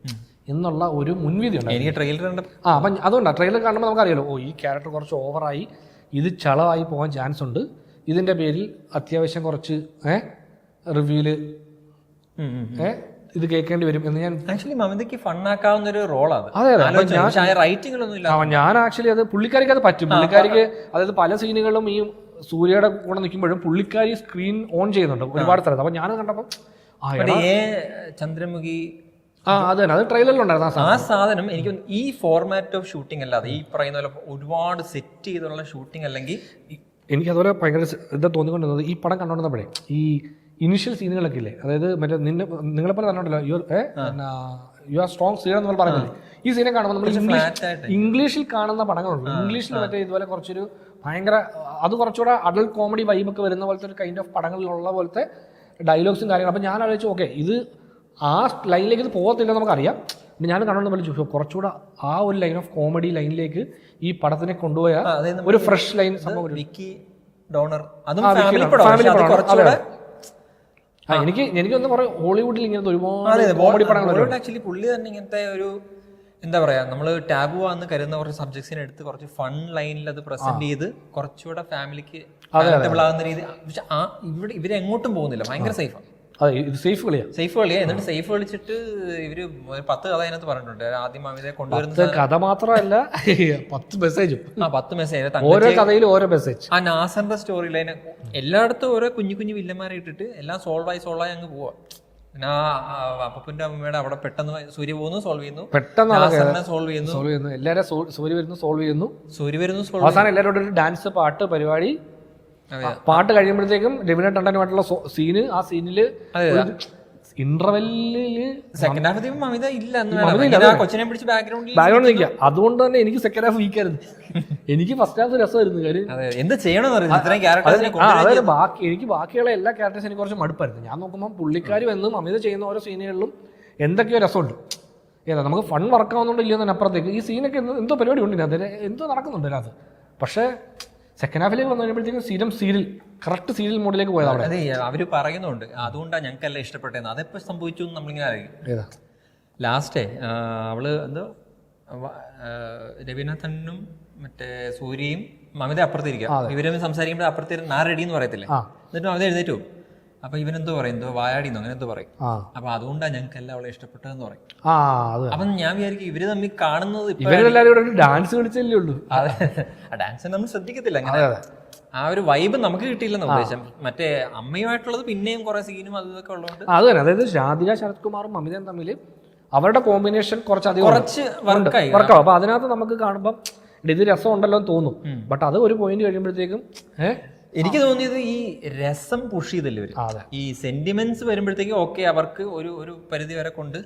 S1: എന്നുള്ള ഒരു മുൻവിധി ഉണ്ട്.
S2: എനിക്ക് ട്രെയിലർ
S1: അപ്പം അതുകൊണ്ടാണ് ട്രെയിലർ കാണുമ്പോൾ നമുക്കറിയാലോ, ഈ ക്യാരക്ടർ കുറച്ച് ഓവറായി, ഇത് ചളവായി പോകാൻ ചാൻസ് ഉണ്ട്, ഇതിൻ്റെ പേരിൽ അത്യാവശ്യം കുറച്ച് റിവ്യൂല് ഇത് കേൾക്കേണ്ടി വരും എന്ന് ഞാൻ
S2: ആക്ച്വലി മമിതയ്ക്ക് ഫണ്ണാക്കാവുന്ന ഒരു റോളാണ്.
S1: ഞാൻ ആക്ച്വലി അത് പുള്ളിക്കാരിക്ക് അത് പറ്റും. പുള്ളിക്കാരിക്ക് അതായത് പല സീനുകളും ഈ സൂര്യയുടെ കൂടെ നിൽക്കുമ്പോഴും പുള്ളിക്കാരി സ്ക്രീൻ ഓൺ ചെയ്യുന്നുണ്ട് ഒരുപാട് സ്ഥലത്ത്. അപ്പൊ ഞാൻ കണ്ടപ്പോൾ
S2: ചന്ദ്രമുഖി
S1: അത് ട്രെയിലറിലുണ്ടായിരുന്നു
S2: ആ സാധനം. എനിക്ക് ഈ ഫോർമാറ്റ് ഓഫ് ഷൂട്ടിംഗ് അല്ലാതെ ഈ പറയുന്ന പോലെ ഒരുപാട് സെറ്റ് ചെയ്തുള്ള ഷൂട്ടിംഗ് അല്ലെങ്കിൽ
S1: എനിക്ക് അതുപോലെ ഭയങ്കര ഇതാ തോന്നിക്കൊണ്ടിരുന്നത് ഈ പടം കണ്ടുകൊണ്ടിരുന്നപ്പോഴേ ഈ ഇനിഷ്യൽ സീനുകളൊക്കെ ഇല്ലേ, അതായത് മറ്റേ നിങ്ങളെപ്പോലെ പറഞ്ഞോണ്ടല്ലോ യു ആർ സ്ട്രോങ് സീൻ എന്ന് പറയുന്നില്ലേ, ഈ സീനെ കാണുമ്പോൾ നമ്മൾ ഇംഗ്ലീഷിൽ കാണുന്ന പടങ്ങളുണ്ട്. ഇംഗ്ലീഷിൽ മറ്റേ ഇതുപോലെ കുറച്ചൊരു ഭയങ്കര അത് കുറച്ചുകൂടെ അഡൽട്ട് കോമഡി വൈബൊക്കെ വരുന്ന പോലത്തെ ഒരു കൈൻഡ് ഓഫ് പടങ്ങളിലുള്ള പോലത്തെ ഡയലോഗ്സും കാര്യങ്ങളും. അപ്പം ഞാൻ ആലോചിച്ചു ഓക്കെ ഇത് ആ ലൈനിലേക്ക് ഇത് പോകത്തില്ലെന്ന് നമുക്കറിയാം. പിന്നെ ഞാൻ കണ്ടുകൊണ്ട് പോലെ ചോദിച്ചു കുറച്ചുകൂടെ ആ ഒരു ലൈൻ ഓഫ് കോമഡി ലൈനിലേക്ക് ഈ പടത്തിനെ കൊണ്ടുപോയാൽ ഒരു ഫ്രഷ് ലൈൻ സംഭവം. എനിക്കൊന്ന് പറയാം, ഹോളിവുഡിൽ ഇങ്ങനത്തെ ഒരുപാട് കോമഡി പടങ്ങൾ
S2: ആക്ച്വലി പുള്ളി തന്നെ ഇങ്ങനത്തെ ഒരു എന്താ പറയാ, നമ്മൾ ടാബു ആണെന്ന് കരുതുന്ന കുറച്ച് സബ്ജക്ട്സിനെ എടുത്ത് കുറച്ച് ഫൺ ലൈനിൽ അത് പ്രസന്റ് ചെയ്ത് കുറച്ചുകൂടെ ഫാമിലിക്ക് ആകുന്ന രീതി. പക്ഷെ ഇവരെങ്ങോട്ടും പോകുന്നില്ല, ഭയങ്കര സേഫാണ്.
S1: അതെ ഇത് സേഫ് കളിയാണ്.
S2: സേഫ് കളിയാണ്. എന്നിട്ട് സേഫ് കളിച്ചിട്ട് ഇവര് 10 കഥ അതിനകത്ത് പറഞ്ഞിട്ടുണ്ട്. ആദ്യം മമിതയെ കൊണ്ടുവരുന്ന
S1: കഥ മാത്രമല്ല 10 മെസ്സേജും.
S2: 10 മെസ്സേജ്,
S1: ഓരോ കഥയിലും ഓരോ മെസ്സേജ്.
S2: ആ നാസറിന്റെ സ്റ്റോറി ലൈൻ എല്ലായിടത്തും ഓരോ കുഞ്ഞു കുഞ്ഞു വില്ലന്മാരെ ഇട്ടിട്ട് എല്ലാം സോൾവായി അങ്ങ് പോവാ. പിന്നെ അപ്പൂപ്പന്റെ അമ്മയുടെ അവിടെ പെട്ടെന്ന് സൂര്യ പോകുന്നു, സോൾവ് ചെയ്യുന്നു, പെട്ടെന്ന് സോൾവ് ചെയ്യുന്നു,
S1: എല്ലാവരും സൂര്യ വരുന്നു, സോൾവ് ചെയ്യുന്നു,
S2: അവസാനം
S1: എല്ലാവരോടും ഒരു ഡാൻസ് പാട്ട് പരിപാടി. പാട്ട് കഴിയുമ്പോഴത്തേക്കും രവീന്ദ്രൻ ടണ്ടനുമായിട്ടുള്ള സീന്, ആ സീനില് ഇന്റർവെല്ലില്
S2: സെക്കൻഡ് ഹാഫ് മമിത ഇല്ല, കൊച്ചിനെ പിടിച്ച് ബാക്ക്ഗ്രൗണ്ടിൽ
S1: നിൽക്കുക. അതുകൊണ്ട് തന്നെ എനിക്ക് സെക്കൻഡ് ഹാഫ് വീക്കായിരുന്നു. എനിക്ക് ഫസ്റ്റ് ഹാഫ് രസമായിരുന്നു. കാര്യം
S2: എന്ത് ചെയ്യണമെന്ന്
S1: അതായത് എനിക്ക് ബാക്കിയുള്ള എല്ലാ ക്യാരക്ടേഴ്സും എനിക്ക് കുറച്ച് മടുപ്പായിരുന്നു. ഞാൻ നോക്കുമ്പോൾ പുള്ളിക്കാരി വന്ന് മമിത ചെയ്യുന്ന ഓരോ സീനുകളിലും എന്തൊക്കെയോ രസമുണ്ട്. ഏതാ നമുക്ക് ഫൺ വർക്കാവുന്നുണ്ടോ ഇല്ലയോ തന്നെ അപ്പുറത്തേക്ക് ഈ സീനൊക്കെ എന്തോ പരിപാടി ഉണ്ട്, അതിന് എന്തോ നടക്കുന്നുണ്ട് അത്. പക്ഷേ സെക്കൻഡ് ഹാഫിലേക്ക് വന്നു കഴിയുമ്പോഴത്തേക്കും സീരിയൽ കറക്റ്റ് സീരിയൽ മോഡിലേക്ക് പോയതാണ്.
S2: അതെ, അവര് പറയുന്നുണ്ട് അതുകൊണ്ടാണ് ഞങ്ങൾക്കെല്ലാം ഇഷ്ടപ്പെട്ടതെന്ന്. അതെപ്പോ സംഭവിച്ചു നമ്മളിങ്ങനെ അറിയിക്കും. ലാസ്റ്റേ അവള് എന്തോ രവീനാഥനും മറ്റേ സൂര്യയും മമിത അപ്പുറത്തിരിക്കുക, ഇവരും സംസാരിക്കുമ്പോൾ അപ്പുറത്തേക്ക് നാ റെഡി എന്ന് പറയത്തില്ലേ, എന്നിട്ട് മമിത എഴുന്നേറ്റ് പോകും. അപ്പൊ ഇവനെന്തോ പറയും, എന്തോ വായാടിന്നോ അങ്ങനെ എന്തോ പറയും. അപ്പൊ അതുകൊണ്ടാണ് ഞങ്ങൾക്കെല്ലാം അവളെ ഇഷ്ടപ്പെട്ടതെന്ന് പറയും. അപ്പൊ ഞാൻ വിചാരിക്കും ഇവര് തമ്മിൽ കാണുന്നത്
S1: ഡാൻസ് കളിച്ചല്ലേ ഉള്ളൂ.
S2: അതെ, ആ ഡാൻസ് നമ്മൾ ശ്രദ്ധിക്കത്തില്ല. അങ്ങനെ ആ ഒരു വൈബ് നമുക്ക് കിട്ടിയില്ലെന്ന് ഉദ്ദേശം. മറ്റേ അമ്മയുമായിട്ടുള്ളത് പിന്നെയും കുറെ സീനും അതൊക്കെ ഉള്ളതുകൊണ്ട്
S1: അത് തന്നെ. അതായത് ഷാദിക ശരത് കുമാറും മമിതയും തമ്മിൽ അവരുടെ കോമ്പിനേഷൻ കുറച്ച് വർക്കാവും. അപ്പൊ അതിനകത്ത് നമുക്ക് കാണുമ്പോൾ ഇത് രസം ഉണ്ടല്ലോ എന്ന് തോന്നും. ബട്ട് അത് ഒരു പോയിന്റ് കഴിയുമ്പോഴത്തേക്കും
S2: എനിക്ക് തോന്നിയത് ഈ രസം പുഷ് ചെയ്തല്ലേ വരും. ഈ സെന്റിമെന്റ്സ് വരുമ്പോഴത്തേക്കും ഓക്കെ അവർക്ക് ഒരു പരിധി വരെ കൊണ്ട്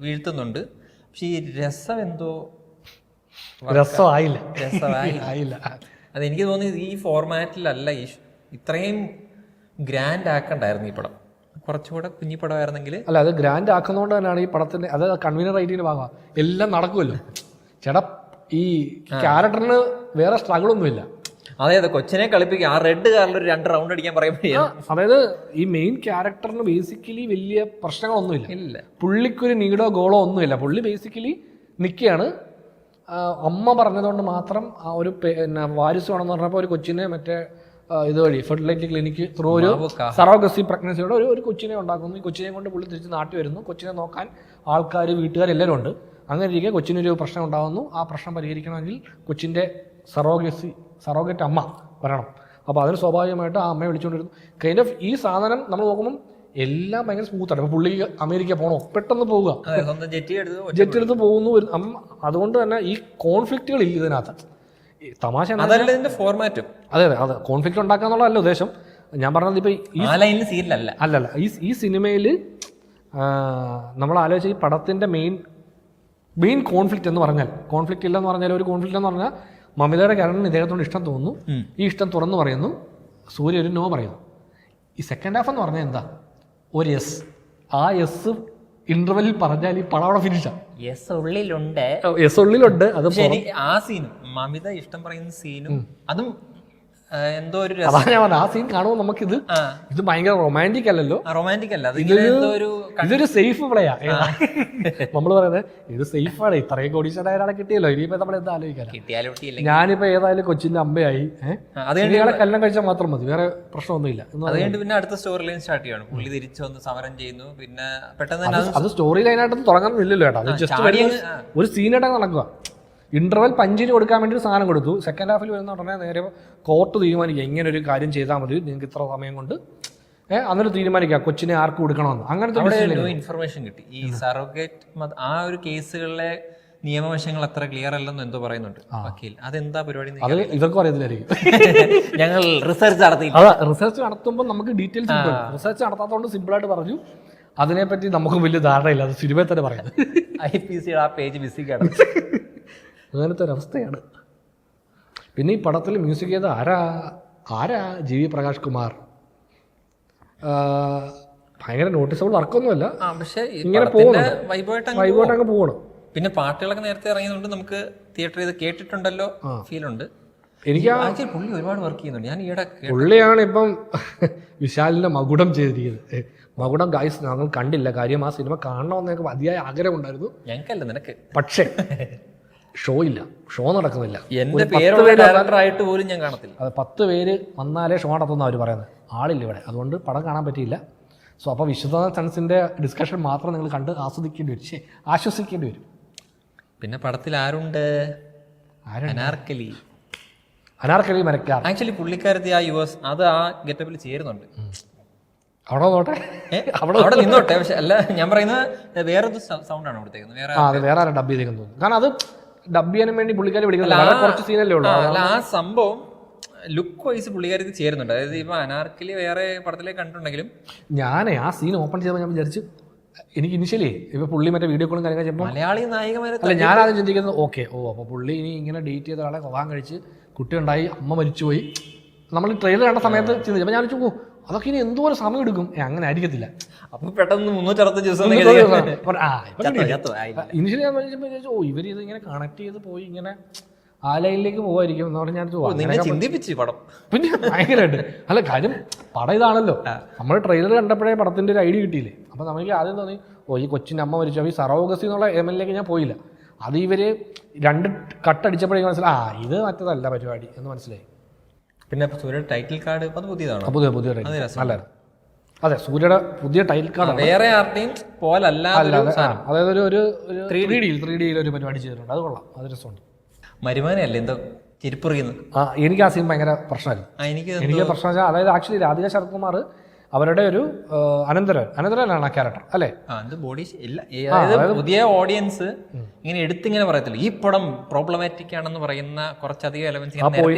S2: വീഴ്ത്തുന്നുണ്ട്. പക്ഷെ ഈ രസം എന്തോ
S1: രസമായില്ല.
S2: അതെനിക്ക് തോന്നിയത് ഈ ഫോർമാറ്റിലല്ല ഇത്രയും ഗ്രാൻഡ് ആക്കണ്ടായിരുന്നു ഈ പടം. കുറച്ചുകൂടെ കുഞ്ഞി പടമായിരുന്നെങ്കിൽ.
S1: അല്ല, അത് ഗ്രാൻഡ് ആക്കുന്നതുകൊണ്ട് തന്നെയാണ് ഈ പടത്തിന്റെ അത് കൺവീനർ റൈറ്റിന്റെ ഭാഗമാണ്. എല്ലാം നടക്കുമല്ലോ ചേട്ടാ. ഈ ക്യാരക്ടറിന് വേറെ സ്ട്രഗിൾ ഒന്നുമില്ല.
S2: അതെ, കൊച്ചിനെ കളിപ്പിക്കുക. ആ റെഡ് കാറിൽ ഒരു 2 റൗണ്ട് അടിക്കാൻ പറയുമ്പോൾ
S1: അതായത് ഈ മെയിൻ ക്യാരക്ടറിന് ബേസിക്കലി വലിയ പ്രശ്നങ്ങളൊന്നുമില്ല. പുള്ളിക്കൊരു നീടോ ഗോളോ ഒന്നുമില്ല. പുള്ളി ബേസിക്കലി നിൽക്കുകയാണ്. അമ്മ പറഞ്ഞതുകൊണ്ട് മാത്രം ആ ഒരു വാരിസ് വേണമെന്ന് പറഞ്ഞപ്പോൾ ഒരു കൊച്ചിനെ മറ്റേ ഇതുവഴി ഫെർട്ടിലിറ്റി ക്ലിനിക്ക് ത്രൂ ഒരു സറോഗസി പ്രഗ്നൻസിയോടെ ഒരു കൊച്ചിനെ ഉണ്ടാക്കുന്നു. ഈ കൊച്ചിനെ കൊണ്ട് പുള്ളി തിരിച്ച് നാട്ടിൽ വരുന്നു. കൊച്ചിനെ നോക്കാൻ ആൾക്കാർ, വീട്ടുകാർ എല്ലാവരും ഉണ്ട്. അങ്ങനെ ഇരിക്കെ കൊച്ചിനൊരു പ്രശ്നം ഉണ്ടാകുന്നു. ആ പ്രശ്നം പരിഹരിക്കണമെങ്കിൽ കൊച്ചിൻ്റെ സറോഗറ്റ് അമ്മ വരണം. അപ്പോൾ അതിന് സ്വാഭാവികമായിട്ട് ആ അമ്മയെ വിളിച്ചുകൊണ്ടിരുന്നു. കൈൻഡ് ഓഫ് ഈ സാധനം നമ്മൾ നോക്കുമ്പം എല്ലാം ഭയങ്കര സ്മൂത്താണ്. ഇപ്പോൾ പുള്ളി അമേരിക്ക പോകണോ, പെട്ടെന്ന് പോവുക, ജെറ്റ് എടുത്ത് പോകുന്നു. അതുകൊണ്ട് തന്നെ ഈ കോൺഫ്ലിക്റ്റുകൾ ഇല്ല ഇതിനകത്ത്. തമാശ
S2: ഫോർമാറ്റും
S1: അതെ കോൺഫ്ലിക്റ്റ് ഉണ്ടാക്കാന്നുള്ളതല്ല ഉദ്ദേശം. ഞാൻ പറഞ്ഞത് ഇപ്പോൾ അല്ലല്ല ഈ സിനിമയിൽ നമ്മൾ ആലോചിച്ച ഈ പടത്തിൻ്റെ മെയിൻ കോൺഫ്ലിക്റ്റ് എന്ന് പറഞ്ഞാൽ, കോൺഫ്ലിക്റ്റ് ഇല്ലെന്ന് പറഞ്ഞാൽ ഒരു കോൺഫ്ലിക്റ്റ് എന്ന് പറഞ്ഞാൽ മമിതയുടെ ക്യാരക്ടറിന് ഇദ്ദേഹത്തോട് ഇഷ്ടം തോന്നുന്നു. ഈ ഇഷ്ടം തുറന്നു പറയുന്നു. സൂര്യ ഒരു നോ പറയുന്നു. ഈ സെക്കൻഡ് ഹാഫ് എന്ന് പറഞ്ഞാൽ എന്താ, ഒരു യെസ്. ആ യെസ് ഇന്റർവെല്ലിൽ പറഞ്ഞാൽ ഈ പടം അവിടെ ഫിനിഷാണ്.
S2: യെസ് ഉള്ളിലുണ്ട്.
S1: അത്
S2: ആ സീനും മമിത ഇഷ്ടം പറയുന്ന സീനും അതും എന്തോ ഒരു
S1: ആ സീൻ കാണുമ്പോൾ നമുക്കിത് ഭയങ്കര റൊമാൻറ്റിക് അല്ലല്ലോ.
S2: റൊമാൻറ്റിക് അല്ല,
S1: ഇതൊരു സേഫ് പ്ലേയാ. നമ്മൾ പറയുന്നത് ഇത് സേഫാണ്. ഇത്രയും കോടീശ്വരനായ ഒരാളെ കിട്ടിയല്ലോ, ഇനിയിപ്പോ നമ്മൾ എന്താ ആലോചിക്കാൻ. ഞാനിപ്പോ ഏതായാലും കൊച്ചിന്റെ അമ്മയായി, അതുകൊണ്ട് കല്യാണം കഴിച്ചാൽ മാത്രം മതി, വേറെ പ്രശ്നമൊന്നുമില്ല.
S2: അതുകൊണ്ട് പിന്നെ അടുത്ത സ്റ്റോറി ലൈൻ സ്റ്റാർട്ട് ചെയ്യണം. പുള്ളി തിരിച്ചു വന്ന് സമരം ചെയ്യുന്നു. പിന്നെ പെട്ടെന്ന്
S1: അത് സ്റ്റോറി ലൈനായിട്ടൊന്നും തുടങ്ങാനില്ലല്ലോ ചേട്ടാ. അത് ജസ്റ്റ് ഒരു സീനായിട്ടൊക്കെ നടക്കുക. ഇന്റർവെൽ പഞ്ചിന് കൊടുക്കാൻ വേണ്ടി ഒരു സാധനം കൊടുത്തു. സെക്കൻഡ് ഹാഫിൽ വരുന്ന ഉടനെ നേരെ കോർട്ട് തീരുമാനിക്കുക ഇങ്ങനെ ഒരു കാര്യം ചെയ്താൽ മതി, നിങ്ങൾക്ക് ഇത്ര സമയം കൊണ്ട് അന്നേരം തീരുമാനിക്കുക കൊച്ചിനെ ആർക്ക് കൊടുക്കണമെന്ന്. അങ്ങനത്തെ
S2: ഇൻഫർമേഷൻ കിട്ടി. ഈ സറോഗേറ്റ് ആ ഒരു കേസുകളിലെ നിയമവശങ്ങൾ അത്ര ക്ലിയർ അല്ലെന്ന് എന്തോ പറയുന്നുണ്ട് വക്കീൽ. അതെന്താ പരിപാടി
S1: അത് ഇവർക്കും അറിയത്തില്ലായിരിക്കും.
S2: ഞങ്ങൾ റിസർച്ച് നടത്തി.
S1: റിസർച്ച് നടത്തുമ്പോൾ നമുക്ക് ഡീറ്റെയിൽസ് റിസർച്ച് നടത്താത്തതുകൊണ്ട് സിമ്പിളായിട്ട് പറഞ്ഞു. അതിനെപ്പറ്റി നമുക്ക് വലിയ ധാരണയില്ല. അത് സിനിമയിൽ തന്നെ പറയുന്നത്.
S2: IPC ആ പേജ് മിസ്സിംഗ്.
S1: അങ്ങനത്തെ ഒരവസ്ഥയാണ്. പിന്നെ ഈ പടത്തിൽ മ്യൂസിക് ചെയ്ത ആരാ GV പ്രകാശ് കുമാർ. ഭയങ്കര നോട്ടീസബിൾ വർക്കൊന്നുമല്ല, പക്ഷേ ഇങ്ങനെ വൈബായിട്ട് അങ്ങ് പോകണം.
S2: പിന്നെ പാട്ടുകളൊക്കെ നേരത്തെ ഇറങ്ങിയതുകൊണ്ട് നമുക്ക് തിയേറ്റർ ചെയ്ത് കേട്ടിട്ടുണ്ടല്ലോ ഫീലുണ്ട്.
S1: എനിക്ക്
S2: പുള്ളി ഒരുപാട് വർക്ക് ചെയ്യുന്നുണ്ട്. ഞാൻ ഈയിടെ
S1: പുള്ളിയാണ് ഇപ്പം വിശാലിന്റെ മകുടം ചെയ്തിരിക്കുന്നത്. മകുടം ഗൈസ് ഞങ്ങൾ കണ്ടില്ല. കാര്യം ആ സിനിമ കാണണമെന്നൊക്കെ അതിയായ ആഗ്രഹമുണ്ടായിരുന്നു
S2: ഞങ്ങൾക്കല്ല, നിനക്ക്.
S1: പക്ഷേ ഷോ ഇല്ല, ഷോ നടക്കുന്നില്ല.
S2: എന്റെ പേരായിട്ട് പോലും ഞാൻ കാണത്തില്ല.
S1: 10 പേര് വന്നാലേ ഷോ നടത്തുന്ന അവർ പറയുന്നത്. ആളില്ല ഇവിടെ, അതുകൊണ്ട് പടം കാണാൻ പറ്റിയില്ല. സോ അപ്പോൾ വിശ്വനാഥ് സൺസിൻ്റെ ഡിസ്കഷൻ മാത്രം നിങ്ങൾ കണ്ട് ആസ്വദിക്കേണ്ടി വരും, ആശ്വസിക്കേണ്ടി വരും.
S2: പിന്നെ പടത്തിൽ ആരുണ്ട്? അനാർക്കലി
S1: മരക്കാർ.
S2: ആക്ച്വലി പുള്ളിക്കാരത്തി ആ യുഎസ് അത് ആ ഗെറ്റപ്പിൽ ചേരുന്നുണ്ട്.
S1: അവിടെ നോട്ടെ,
S2: അവിടെ നിന്നോട്ടെ. പക്ഷെ അല്ല, ഞാൻ പറയുന്നത് വേറൊരു സൗണ്ടാണ് കൊടുത്തേക്കുന്നത്.
S1: വേറെ ആരും ഡബ് ചെയ്തേക്കുന്നു തോന്നുന്നു. കാരണം അത് ഡബ് ചെയ്യാനും വേണ്ടി പുള്ളിക്കാരി പിടിക്കുന്നില്ല, കുറച്ച് സീനല്ലേ ഉള്ളൂ.
S2: അല്ല, ആ സംഭവം ലുക്ക് വൈസ് പുള്ളിക്കാരത്തി ചേരുന്നുണ്ട്. അതായത് ഇപ്പൊ അനാർക്കലി വേറെ പടത്തിലേക്ക് കണ്ടിട്ടുണ്ടെങ്കിലും
S1: ഞാൻ ആ സീൻ ഓപ്പൺ ചെയ്തപ്പോൾ ഞാൻ വിചാരിച്ചു, എനിക്ക് ഇനിഷ്യലി ഇപ്പൊ പുള്ളി മറ്റേ വീഡിയോ കോളും കാര്യങ്ങൾ ചെയ്യുമ്പോൾ
S2: മലയാളി നായികമാരെ
S1: അല്ല, ഞാനത് ചിന്തിക്കുന്നത് അപ്പോൾ പുള്ളി ഇനി ഇങ്ങനെ ഡേറ്റ് ചെയ്ത ആളെ വിവാഹം കഴിച്ച് കുട്ടി ഉണ്ടായി, അമ്മ മരിച്ചുപോയി. നമ്മൾ ട്രെയിലർ കണ്ട സമയത്ത് ചിന്തിച്ചപ്പോൾ ഞാൻ ചോദിച്ചു, അതൊക്കെ ഇനി എന്തോരം സമയം എടുക്കും. അങ്ങനെ ആയിരിക്കത്തില്ല.
S2: അപ്പൊ പെട്ടെന്ന് 360 ദിവസം
S1: ഇനിഷ്യലി ഞാൻ വിചാരിച്ചു, ഇവർ ഇത് ഇങ്ങനെ കണക്ട് ചെയ്ത് പോയി ഇങ്ങനെ ആ ലൈനിലേക്ക് പോകായിരിക്കും എന്ന് പറഞ്ഞാൽ ഞാൻ
S2: ചിന്തിപ്പിച്ചു പടം.
S1: പിന്നെ ഭയങ്കരമായിട്ട് അല്ല, കാര്യം പടം ഇതാണല്ലോ. നമ്മൾ ട്രെയിലർ കണ്ടപ്പോഴേ പടത്തിന്റെ ഒരു ഐഡിയ കിട്ടിയില്ലേ. അപ്പൊ നമുക്ക് ആദ്യം തോന്നി, ഈ കൊച്ചിന്റെ അമ്മ മരിച്ചു. ഈ സറോഗസി എന്നുള്ള എംഎൽഎക്ക് ഞാൻ പോയില്ല. അത് ഇവര് 2 കട്ടടിച്ചപ്പോഴേക്കും മനസ്സിലായി, ഇത് മറ്റേതല്ല പരിപാടി എന്ന് മനസ്സിലായി.
S2: പിന്നെ സൂര്യയുടെ ടൈറ്റിൽ കാർഡ് അത് പുതിയതാണ്.
S1: പുതിയ നല്ലതാണ്. അതെ, സൂര്യയുടെ പുതിയ ടൈറ്റിൽ കാർഡ്
S2: വേറെ ആരുടെയും പോലല്ലാതെ,
S1: അതായത് ഒരു 3D ഒരു പരിപാടി ചെയ്തിട്ടുണ്ട്. അത് കൊള്ളാം, അത് രസമുണ്ട്.
S2: മരുമാനല്ലേ എന്തോ തിരുപ്പുറിയുന്നത്.
S1: എനിക്ക് ആ സീൻ ഭയങ്കര പ്രശ്നമായിരുന്നു. എനിക്ക് പ്രശ്നം വെച്ചാൽ, അതായത് ആക്ച്വലി രാധിക ശരത് കുമാർ അവരുടെ ഒരു അനന്തരനാണ് ആ ക്യാരക്ടർ അല്ലേ.
S2: പുതിയ ഓഡിയൻസ് ഇങ്ങനെ എടുത്തിങ്ങനെ പറയത്തില്ല, ഈ പടം പ്രോബ്ലമാറ്റിക് ആണെന്ന് പറയുന്ന കുറച്ചധികം
S1: എലമെന്റ്സ്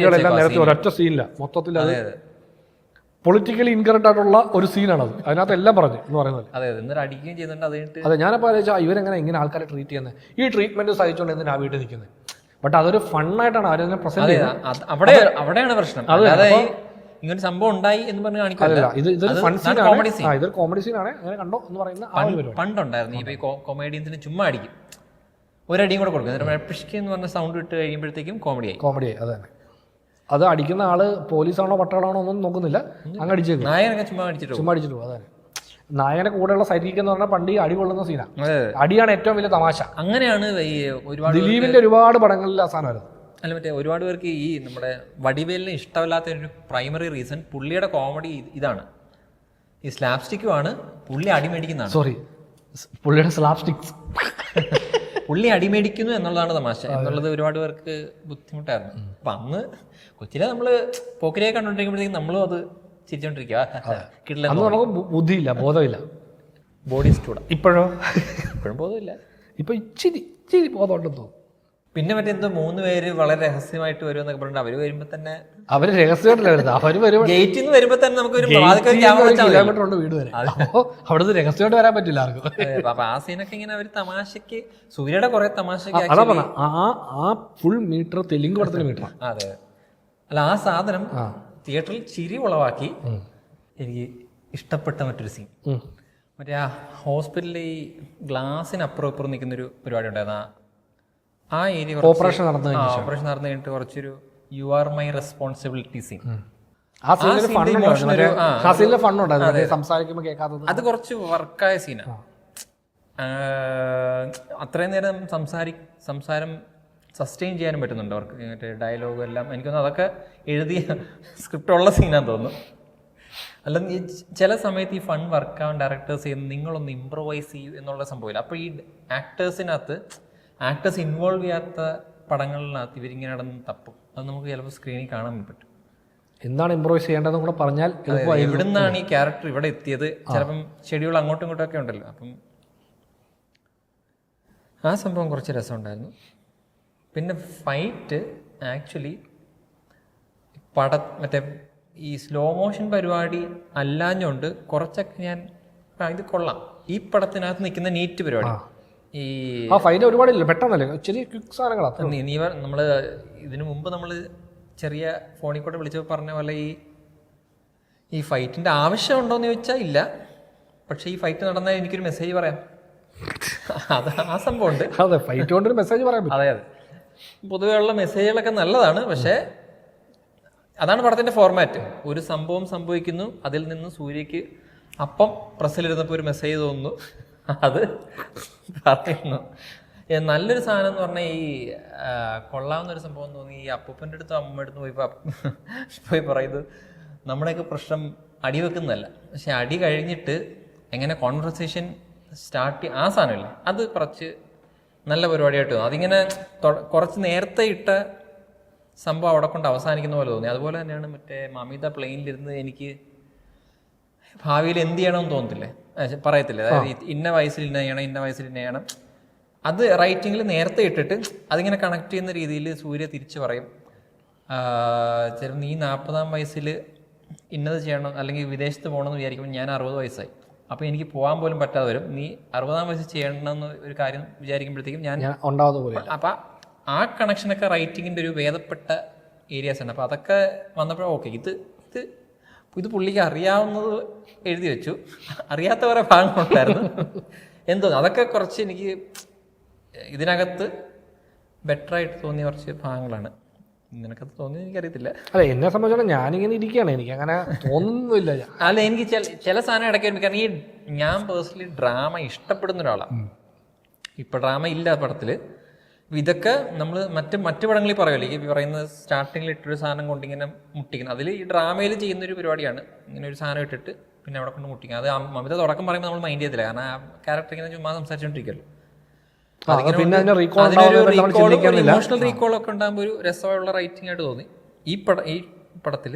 S1: നേരത്തെ ഒരൊറ്റ സീനില്ല, മൊത്തത്തിൽ അത് പൊളിറ്റിക്കലി ഇൻകറക്റ്റ് ആയിട്ടുള്ള ഒരു സീനാണത്. അതിനകത്ത് എല്ലാം പറഞ്ഞു എന്ന് പറയുന്നത്.
S2: അതെ, എന്നിട്ട് അടിക്കുകയും ചെയ്യുന്നുണ്ട്.
S1: അതെ, ഞാനപ്പോൾ ആലോചിച്ചാൽ ഇവരെങ്ങനെ ഇങ്ങനെ ആൾക്കാരെ ട്രീറ്റ് ചെയ്യുന്നത്, ഈ ട്രീറ്റ്മെന്റ് സഹിച്ചുകൊണ്ട് എന്തിനാ വീട്ടിൽ നിൽക്കുന്നത്. ബട്ട് അതൊരു ഫണ്ണായിട്ടാണ് അവരതിനെ പ്രസന്റ് ചെയ്യുന്നത്.
S2: അവിടെയാണ് പ്രശ്നം. അതായത് ഇങ്ങനെ സംഭവം ഉണ്ടായി എന്ന് പറഞ്ഞ് കാണിക്കില്ല.
S1: ഇതൊരു കോമഡി സീനാണ്, അങ്ങനെ കണ്ടോ എന്ന് പറയുന്ന
S2: പണ്ടുണ്ടായിരുന്നു. ഇപ്പൊ ഈ കൊമേഡിയൻസിന് ചുമ്മാ അടിക്കും, ഒരടിയും കൂടെ കൊടുക്കും, എന്ന് പറഞ്ഞ സൗണ്ട് ഇട്ട് കഴിയുമ്പോഴത്തേക്കും കോമഡിയായി.
S1: അതെ, അത് അടിക്കുന്ന ആള് പോലീസാണോ പട്ടാളാണോ ഒന്നും നോക്കുന്നില്ല, അങ്ങ് അടിച്ചേക്കും.
S2: നായകനൊക്കെ ചുമ്മാ അടിച്ചിട്ടു.
S1: അതെ, നായകനെ കൂടെയുള്ള സൈഡിക്ക് എന്ന് പറഞ്ഞാൽ പണ്ട് ഈ അടി കൊള്ളുന്ന സീനാണ്. അടിയാണ് ഏറ്റവും വലിയ തമാശ.
S2: അങ്ങനെയാണ് ഒരുപാട്
S1: ദിലീപിന്റെ ഒരുപാട് പടങ്ങളിൽ അവസാനമായിരുന്നു.
S2: അല്ല, മറ്റേ ഒരുപാട് പേർക്ക് ഈ നമ്മുടെ വടിവേലിന് ഇഷ്ടമല്ലാത്ത ഒരു പ്രൈമറി റീസൺ പുള്ളിയുടെ കോമഡി ഇതാണ്. ഈ സ്ലാപ്സ്റ്റിക്കുമാണ്. പുള്ളി അടിമേടിക്കുന്നതാണ്.
S1: സോറി, പുള്ളിയുടെ സ്ലാപ്സ്റ്റിക്സ്
S2: പുള്ളി അടിമേടിക്കുന്നു എന്നുള്ളതാണ് തമാശ എന്നുള്ളത് ഒരുപാട് പേർക്ക് ബുദ്ധിമുട്ടായിരുന്നു. അപ്പൊ അന്ന് കൊച്ചിലെ നമ്മള് പോക്കിരിയെ കണ്ടോണ്ടിരിക്കുമ്പോഴത്തേക്കും നമ്മളും അത് ചിരിച്ചോണ്ടിരിക്കുക.
S1: ബുദ്ധിയില്ല, ബോധമില്ല,
S2: ബോഡി സ്റ്റൂഡ.
S1: ഇപ്പോഴും
S2: ബോധമില്ല.
S1: ഇപ്പൊ ഇച്ചിരി ബോധമുണ്ടെന്ന് തോന്നുന്നു.
S2: പിന്നെ മറ്റെന്തോ 3 പേര് വളരെ രഹസ്യമായിട്ട് വരുമെന്നൊക്കെ പറഞ്ഞിട്ട് അവര് വരുമ്പോ തന്നെ
S1: അവര് രഹസ്യമായിട്ടല്ല വരുന്നത്. അവര്
S2: ഗേറ്റിൽ നിന്ന് വരുമ്പോ തന്നെ നമുക്ക്
S1: കിലോമീറ്റർ ഉണ്ട് വീട് വരെ. അവിടുന്ന് രഹസ്യമായിട്ട് വരാൻ പറ്റില്ല ആർക്കും.
S2: അപ്പൊ ആ സീനൊക്കെ ഇങ്ങനെ അവര് തമാശക്ക്, സൂര്യയുടെ കുറെ തമാശക്ക്
S1: ആ ഫുൾ മീറ്റർ തെലുങ്ക് പടത്തിന് മീറ്റർ.
S2: അതെ, അല്ല ആ സാധനം തിയേറ്ററിൽ ചിരി ഉളവാക്കി. എനിക്ക് ഇഷ്ടപ്പെട്ട മറ്റൊരു സീൻ, മറ്റേ ആ ഹോസ്പിറ്റലിൽ ഈ ഗ്ലാസിന് അപ്പുറം ഇപ്പുറം നിൽക്കുന്നൊരു പരിപാടി ഉണ്ടായിരുന്നു. ആ ഏരിയ ഓപ്പറേഷൻ നടന്നു കഴിഞ്ഞിട്ട് കുറച്ചൊരു you are my responsibility scene. അത് കുറച്ച് വർക്കായ സീനാണ്. അത്രയും നേരം സംസാരം സസ്റ്റെയിൻ ചെയ്യാനും പറ്റുന്നുണ്ട് അവർക്ക്. മറ്റേ ഡയലോഗ് എല്ലാം എനിക്കൊന്ന് അതൊക്കെ എഴുതിയ സ്ക്രിപ്റ്റുള്ള സീനാന്ന് തോന്നുന്നു. അല്ല, ചില സമയത്ത് ഈ ഫൺ വർക്കാവാൻ ഡയറക്ടേഴ്സ് ചെയ്യുന്നത് നിങ്ങളൊന്ന് ഇംപ്രവൈസ് ചെയ്യൂ എന്നുള്ള സംഭവമില്ല. അപ്പോൾ ഈ ആക്ടേഴ്സ് ഇൻവോൾവ് ചെയ്യാത്ത പടങ്ങളിനകത്ത് ഇവരിങ്ങനെ നടന്ന് തപ്പും. അത് നമുക്ക് ചിലപ്പോൾ സ്ക്രീനിൽ കാണാൻ പറ്റും.
S1: എന്താണ് ഇംപ്രവൈസ് ചെയ്യേണ്ടതെന്ന് കൂടെ പറഞ്ഞാൽ
S2: എവിടുന്നാണ് ഈ ക്യാരക്ടർ ഇവിടെ എത്തിയത്, ചിലപ്പം ഷെഡ്യൂൾ അങ്ങോട്ടും ഇങ്ങോട്ടും ഒക്കെ ഉണ്ടല്ലോ. അപ്പം ആ സംഭവം കുറച്ച് രസമുണ്ടായിരുന്നു. പിന്നെ ഫൈറ്റ് ആക്ച്വലി മറ്റേ ഈ സ്ലോ മോഷൻ പരിപാടി അല്ലാഞ്ഞുകൊണ്ട് കുറച്ചൊക്കെ ഞാൻ ഇത് കൊള്ളാം. ഈ പടത്തിനകത്ത് നിൽക്കുന്ന നീറ്റ് പരിപാടി, ഈ
S1: ഒരുപാടില്ല, പെട്ടെന്നല്ലേ ചെറിയ ക്വിക്ക് സാധനങ്ങളാണ്.
S2: നമ്മള് ഇതിനു മുമ്പ് നമ്മള് ചെറിയ ഫോണിൽ കൂടെ വിളിച്ചപ്പോൾ പറഞ്ഞ പോലെ ഈ ഫൈറ്റിന്റെ ആവശ്യമുണ്ടോയെന്ന് ചോദിച്ചാൽ ഇല്ല. പക്ഷെ ഈ ഫൈറ്റ് നടന്നാൽ എനിക്കൊരു മെസ്സേജ് പറയാം. അത് ആ സംഭവം ഉണ്ട്.
S1: അതെ, ഫൈറ്റ് കൊണ്ടൊരു മെസ്സേജ് പറയാം.
S2: അതെ, പൊതുവെയുള്ള മെസ്സേജുകളൊക്കെ നല്ലതാണ്. പക്ഷെ അതാണ് പടത്തിന്റെ ഫോർമാറ്റ്. ഒരു സംഭവം സംഭവിക്കുന്നു, അതിൽ നിന്ന് സൂര്യക്ക് അപ്പം പ്രസ്സിലിരുന്നപ്പോൾ ഒരു മെസ്സേജ് തോന്നുന്നു, അത് പറയുന്നു. നല്ലൊരു സാധനം എന്ന് പറഞ്ഞാൽ ഈ കൊള്ളാവുന്നൊരു സംഭവം തോന്നി. ഈ അപ്പൂപ്പൻ്റെ അടുത്തും അമ്മയുടെ അടുത്തും പോയി പറയുന്നത് നമ്മുടെയൊക്കെ പ്രശ്നം അടി വെക്കുന്നതല്ല, പക്ഷെ അടി കഴിഞ്ഞിട്ട് എങ്ങനെ കോൺവെർസേഷൻ സ്റ്റാർട്ട് ആ സാധനമില്ലേ, അത് കുറച്ച് നല്ല പരിപാടിയായിട്ട് തോന്നി. അതിങ്ങനെ കുറച്ച് നേരത്തെ ഇട്ട സംഭവം അവിടെ കൊണ്ട് അവസാനിക്കുന്ന പോലെ തോന്നി. അതുപോലെ തന്നെയാണ് മറ്റേ മമിത പ്ലെയിനിലിരുന്ന് എനിക്ക് ഭാവിയിൽ എന്ത് ചെയ്യണമെന്ന് തോന്നത്തില്ലേ, പറയത്തില്ലേ, അതായത് ഇന്ന വയസ്സിൽ ഇന്ന ചെയ്യണം, ഇന്ന വയസ്സിൽ ഇന്ന ചെയ്യണം. അത് റൈറ്റിങ്ങിൽ നേരത്തെ ഇട്ടിട്ട് അതിങ്ങനെ കണക്ട് ചെയ്യുന്ന രീതിയിൽ സൂര്യ തിരിച്ച് പറയും, ചിലപ്പോൾ നീ 40-ാം വയസ്സിൽ ഇന്നത് ചെയ്യണം അല്ലെങ്കിൽ വിദേശത്ത് പോകണമെന്ന് വിചാരിക്കുമ്പോൾ ഞാൻ 60 വയസ്സായി, അപ്പോൾ എനിക്ക് പോകാൻ പോലും പറ്റാതെ വരും. നീ 60-ാം വയസ്സിൽ ചെയ്യണമെന്ന് ഒരു കാര്യം വിചാരിക്കുമ്പോഴത്തേക്കും ഞാൻ
S1: ഉണ്ടാവുന്ന പോലെ.
S2: അപ്പം ആ കണക്ഷനൊക്കെ റൈറ്റിങ്ങിൻ്റെ ഒരു ഭേദപ്പെട്ട ഏരിയാസ് ആണ്. അപ്പോൾ അതൊക്കെ വന്നപ്പോൾ ഓക്കെ, ഇത് പുള്ളിക്ക് അറിയാവുന്നത് എഴുതി വെച്ചു, അറിയാത്ത കുറേ ഭാഗങ്ങളുണ്ടായിരുന്നു. എന്തോ അതൊക്കെ കുറച്ച് എനിക്ക് ഇതിനകത്ത് ബെറ്ററായിട്ട് തോന്നിയ കുറച്ച് ഭാഗങ്ങളാണ്. നിനക്കത് തോന്നിയത് എനിക്കറിയത്തില്ല.
S1: അല്ല, എന്നെ സംബന്ധിച്ചോളം ഞാനിങ്ങനെ ഇരിക്കുകയാണ്, എനിക്ക് അങ്ങനെ തോന്നുന്നില്ല.
S2: അല്ല, എനിക്ക് ചില സാധനം ഇടയ്ക്ക് വരുമ്പോൾ, കാരണം ഞാൻ പേഴ്സണലി ഡ്രാമ ഇഷ്ടപ്പെടുന്ന ഒരാളാണ്. ഇപ്പം ഡ്രാമ ഇല്ല പടത്തിൽ. ഇതൊക്കെ നമ്മൾ മറ്റു പടങ്ങളിൽ പറയുമല്ലോ, ഈ പറയുന്ന സ്റ്റാർട്ടിങ്ങിൽ ഇട്ടൊരു സാധനം കൊണ്ടിങ്ങനെ മുട്ടിക്കണം. അതിൽ ഈ ഡ്രാമയിൽ ചെയ്യുന്നൊരു പരിപാടിയാണ് ഇങ്ങനെ ഒരു സാധനം ഇട്ടിട്ട് പിന്നെ അവിടെ കൊണ്ട് മുട്ടിക്കണം. അത് മമിത തുടക്കം പറയുമ്പോൾ നമ്മൾ മൈൻഡ് ചെയ്തില്ല, കാരണം ആ ക്യാരക്ടർ ഇങ്ങനെ ചുമ്മാ സംസാരിച്ചുകൊണ്ടിരിക്കുമല്ലോ. ഇമോഷണൽ റീകോൾ ഒക്കെ ഉണ്ടാകുമ്പോൾ ഒരു രസമുള്ള റൈറ്റിംഗ് ആയിട്ട് തോന്നി. ഈ പടത്തിൽ